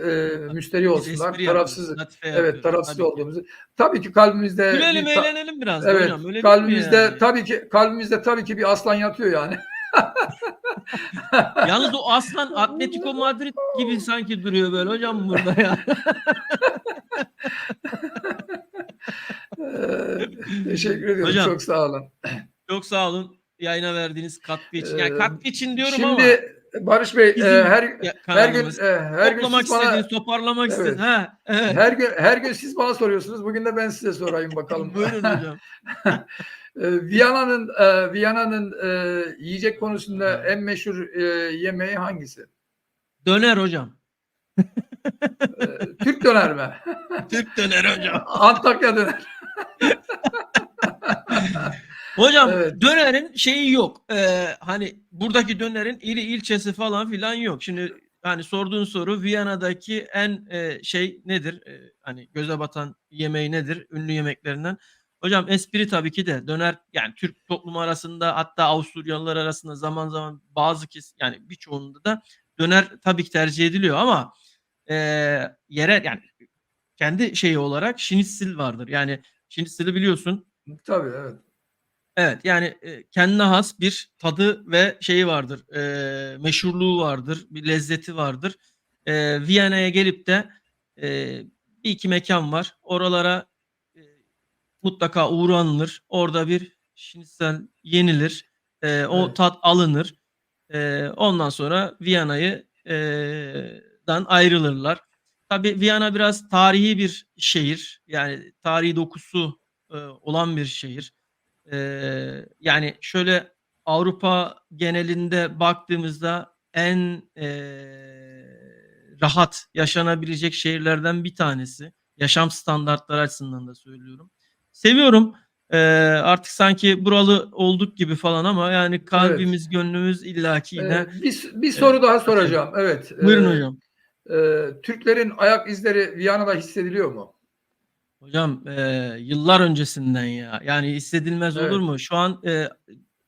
müşteri Biz olsunlar. espri yapıyoruz. Tarafsız, Latife evet, yapıyoruz tarafsız tabii ki. olduğumuzu. Tabii ki kalbimizde Gülelim, eğlenelim biraz da evet, hocam. Öyle değil mi kalbimizde yani? tabii ki bir aslan yatıyor yani. Yalnız o aslan Atletico Madrid gibi sanki duruyor böyle hocam burada ya. Teşekkür ediyorum. Hocam Çok sağ olun. çok sağ olun yayına verdiğiniz katkı için. Yani Eee, katkı için diyorum ama Şimdi Barış Bey, bizim her gün kanalımız. her gün Toplamak siz bana, istediniz, toparlamak istediniz. evet, Ha, evet. her gün siz bana soruyorsunuz. Bugün de ben size sorayım bakalım. Buyurun hocam. Viyana'nın yiyecek konusunda Aa, en meşhur yemeği hangisi? döner hocam. Türk döner mi? Türk döner hocam. Antakya döner. Hocam Evet. dönerin şeyi yok. Hani buradaki dönerin ili ilçesi falan filan yok. Şimdi Yani sorduğun soru Viyana'daki en şey nedir? Hani göze batan yemeği nedir? Ünlü yemeklerinden. Hocam espri tabii ki de döner, yani Türk toplumu arasında, hatta Avusturyalılar arasında zaman zaman bazı yani birçoğunda da döner tabii ki tercih ediliyor ama yerel, yani kendi şeyi olarak Schnitzel vardır. Yani Schnitzel'i biliyorsun. Tabii, evet. Evet, yani, kendine has bir tadı ve şeyi vardır, meşhurluğu vardır, bir lezzeti vardır. Viyana'ya gelip de, eee, 1-2 mekân var. Oralara, mutlaka uğranılır. Orada bir şnitzel yenilir. O Evet. tat alınır. Ondan sonra Viyana'yı dan ayrılırlar. Tabii Viyana biraz tarihi bir şehir. Yani tarihi dokusu, olan bir şehir. Yani şöyle Avrupa genelinde baktığımızda en, rahat yaşanabilecek şehirlerden bir tanesi. Yaşam standartları açısından da söylüyorum. Seviyorum. Artık sanki buralı olduk gibi falan ama yani Evet. kalbimiz, gönlümüz illaki yine, Bir soru daha Türkiye. soracağım. Evet. Buyurun hocam. Türklerin ayak izleri Viyana'da hissediliyor mu? Hocam, yıllar öncesinden ya. Yani hissedilmez olur Evet. mu? Şu an,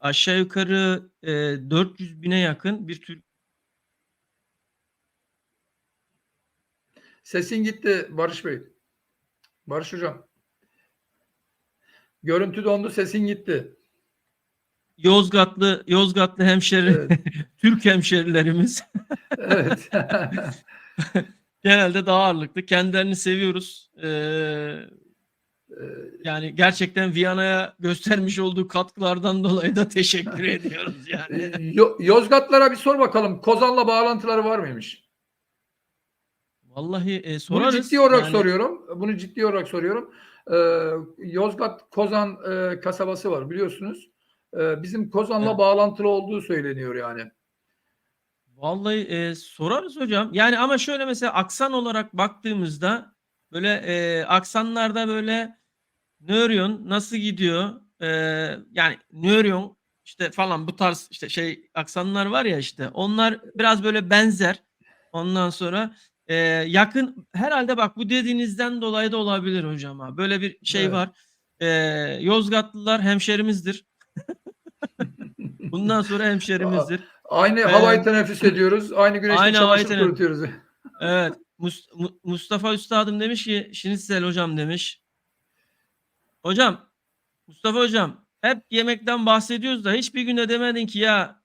aşağı yukarı, 400.000'e yakın bir Türk. Sesin gitti Barış Bey. Barış Hocam. Görüntü dondu, sesin gitti. Yozgatlı hemşeri Evet. Türk hemşerilerimiz Evet. genelde daha ağırlıklı. Kendilerini seviyoruz. Yani gerçekten Viyana'ya göstermiş olduğu katkılardan dolayı da teşekkür ediyoruz yani. Yozgatlara bir sor bakalım. Kozan'la bağlantıları var mıymış? Vallahi, Bunu ciddi sorarız. olarak Yani soruyorum. Bunu ciddi olarak soruyorum. Yozgat Kozan kasabası var biliyorsunuz. Bizim Kozan'la evet. bağlantılı olduğu söyleniyor yani. Vallahi, sorarız hocam. Yani ama şöyle mesela aksan olarak baktığımızda böyle, aksanlarda böyle "Ne örüyorsun? Nasıl gidiyor?" Yani "Ne örüyorsun?" işte falan, bu tarz işte şey aksanlar var ya, işte onlar biraz böyle benzer. Ondan sonra, yakın herhâlde, bak bu dediğinizden dolayı da olabilir hocam ha. Böyle bir şey Evet. var. Yozgatlılar hemşerimizdir. Bundan sonra hemşerimizdir. Aynı Eee, havayı teneffüs ediyoruz. Aynı güneşte aynı havayı çamaşır tene kurutuyoruz. Evet. Mustafa üstadım demiş ki "Şinitsel hocam" demiş. Hocam, Mustafa hocam, hep yemekten bahsediyoruz da hiçbir gün de demedin ki ya,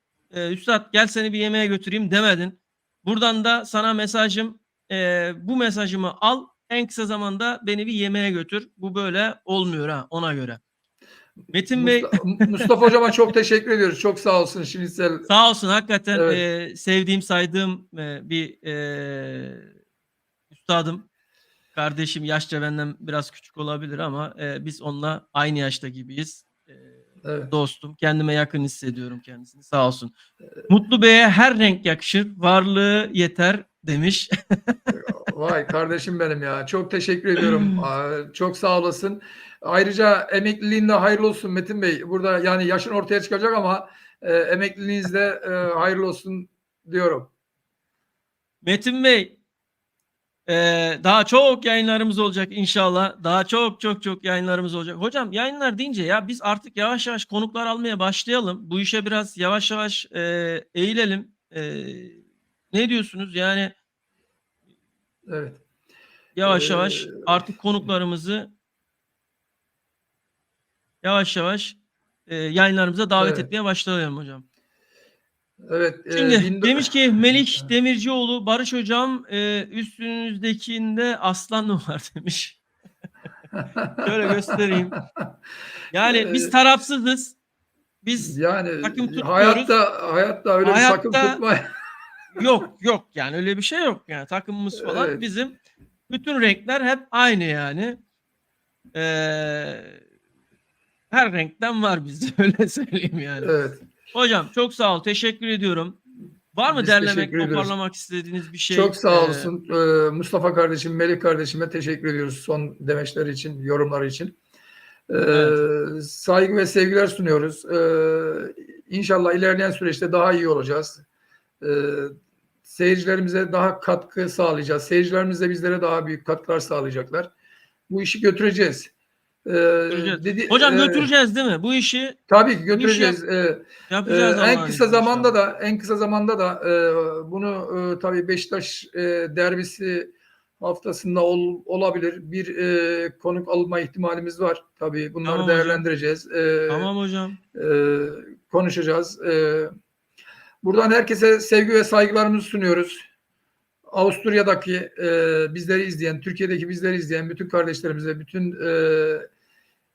üstad gel seni bir yemeğe götüreyim demedin. Buradan da sana mesajım, bu mesajımı al, en kısa zamanda beni bir yemeğe götür. Bu böyle olmuyor ha, ona göre. Metin Bey Mustafa Hocama çok teşekkür ediyoruz. Çok sağ olsun Şinisel. sağ olsun, hakikaten, Evet. sevdiğim, saydığım, bir, üstadım. Kardeşim yaşça benden biraz küçük olabilir ama, biz onunla aynı yaşta gibiyiz. Evet. Dostum, kendime yakın hissediyorum kendisini, sağ olsun. "Mutlu Bey'e her renk yakışır, varlığı yeter." demiş. Vay kardeşim benim ya. Çok teşekkür ediyorum. Çok sağ olasın. Ayrıca emekliliğinde hayırlı olsun Metin Bey. Burada yani yaşın ortaya çıkacak ama emekliliğiniz de hayırlı olsun diyorum. Metin Bey, daha çok yayınlarımız olacak inşallah. Daha çok, çok, çok yayınlarımız olacak. Hocam yayınlar deyince ya biz artık yavaş yavaş konuklar almaya başlayalım. Bu işe biraz yavaş yavaş, eğilelim. Ne diyorsunuz? Yani Evet. yavaş yavaş Ee, artık konuklarımızı yavaş yavaş, yayınlarımıza davet evet. etmeye başlayalım hocam. Evet. Şimdi demiş ki Melih Demircioğlu, "Barış hocam, üstünüzdekinde aslan mı var?" demiş. Şöyle göstereyim. Yani biz Ee, tarafsızız. Biz yani takım tutmuyoruz. hayatta öyle bir takım Hayatta tutma. yok, yok yani öyle bir şey yok yani takımımız falan Evet. bizim, bütün renkler hep aynı yani. Eee, her renkten var bizde öyle söyleyeyim yani. Evet. Hocam çok sağ ol, teşekkür ediyorum. Var mı Biz derlemek, teşekkür ediyoruz. toparlamak istediğiniz bir Çok şey? sağ olsun. Mustafa kardeşim, Melih kardeşime teşekkür ediyoruz son demeçleri için, yorumları için. Evet. Saygı ve sevgiler sunuyoruz. İnşallah ilerleyen süreçte daha iyi olacağız. Ee, seyircilerimize daha katkı sağlayacağız. Seyircilerimiz de bizlere daha büyük katkılar sağlayacaklar. Bu işi götüreceğiz. Götüreceğiz. Hocam götüreceğiz değil mi? Bu işi tabii ki götüreceğiz. yapacağız En Allah'ın kısa izniyle zamanda da bunu tabii Beşiktaş derbisi haftasında olabilir. Bir konuk alma ihtimalimiz var. Tabii bunları Tamam hocam. değerlendireceğiz. Tamam hocam. Konuşacağız. Buradan herkese sevgi ve saygılarımızı sunuyoruz. Avusturya'daki bizleri izleyen, Türkiye'deki bizleri izleyen bütün kardeşlerimize, bütün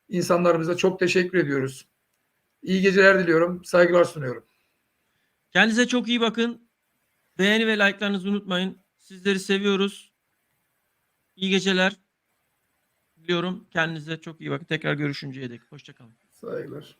insanlarımıza çok teşekkür ediyoruz. İyi geceler diliyorum. Saygılar sunuyorum. Kendinize çok iyi bakın. Beğeni ve like'larınızı unutmayın. Sizleri seviyoruz. İyi geceler diliyorum. Kendinize çok iyi bakın. Tekrar görüşünceye dek. Hoşça kalın. Saygılar.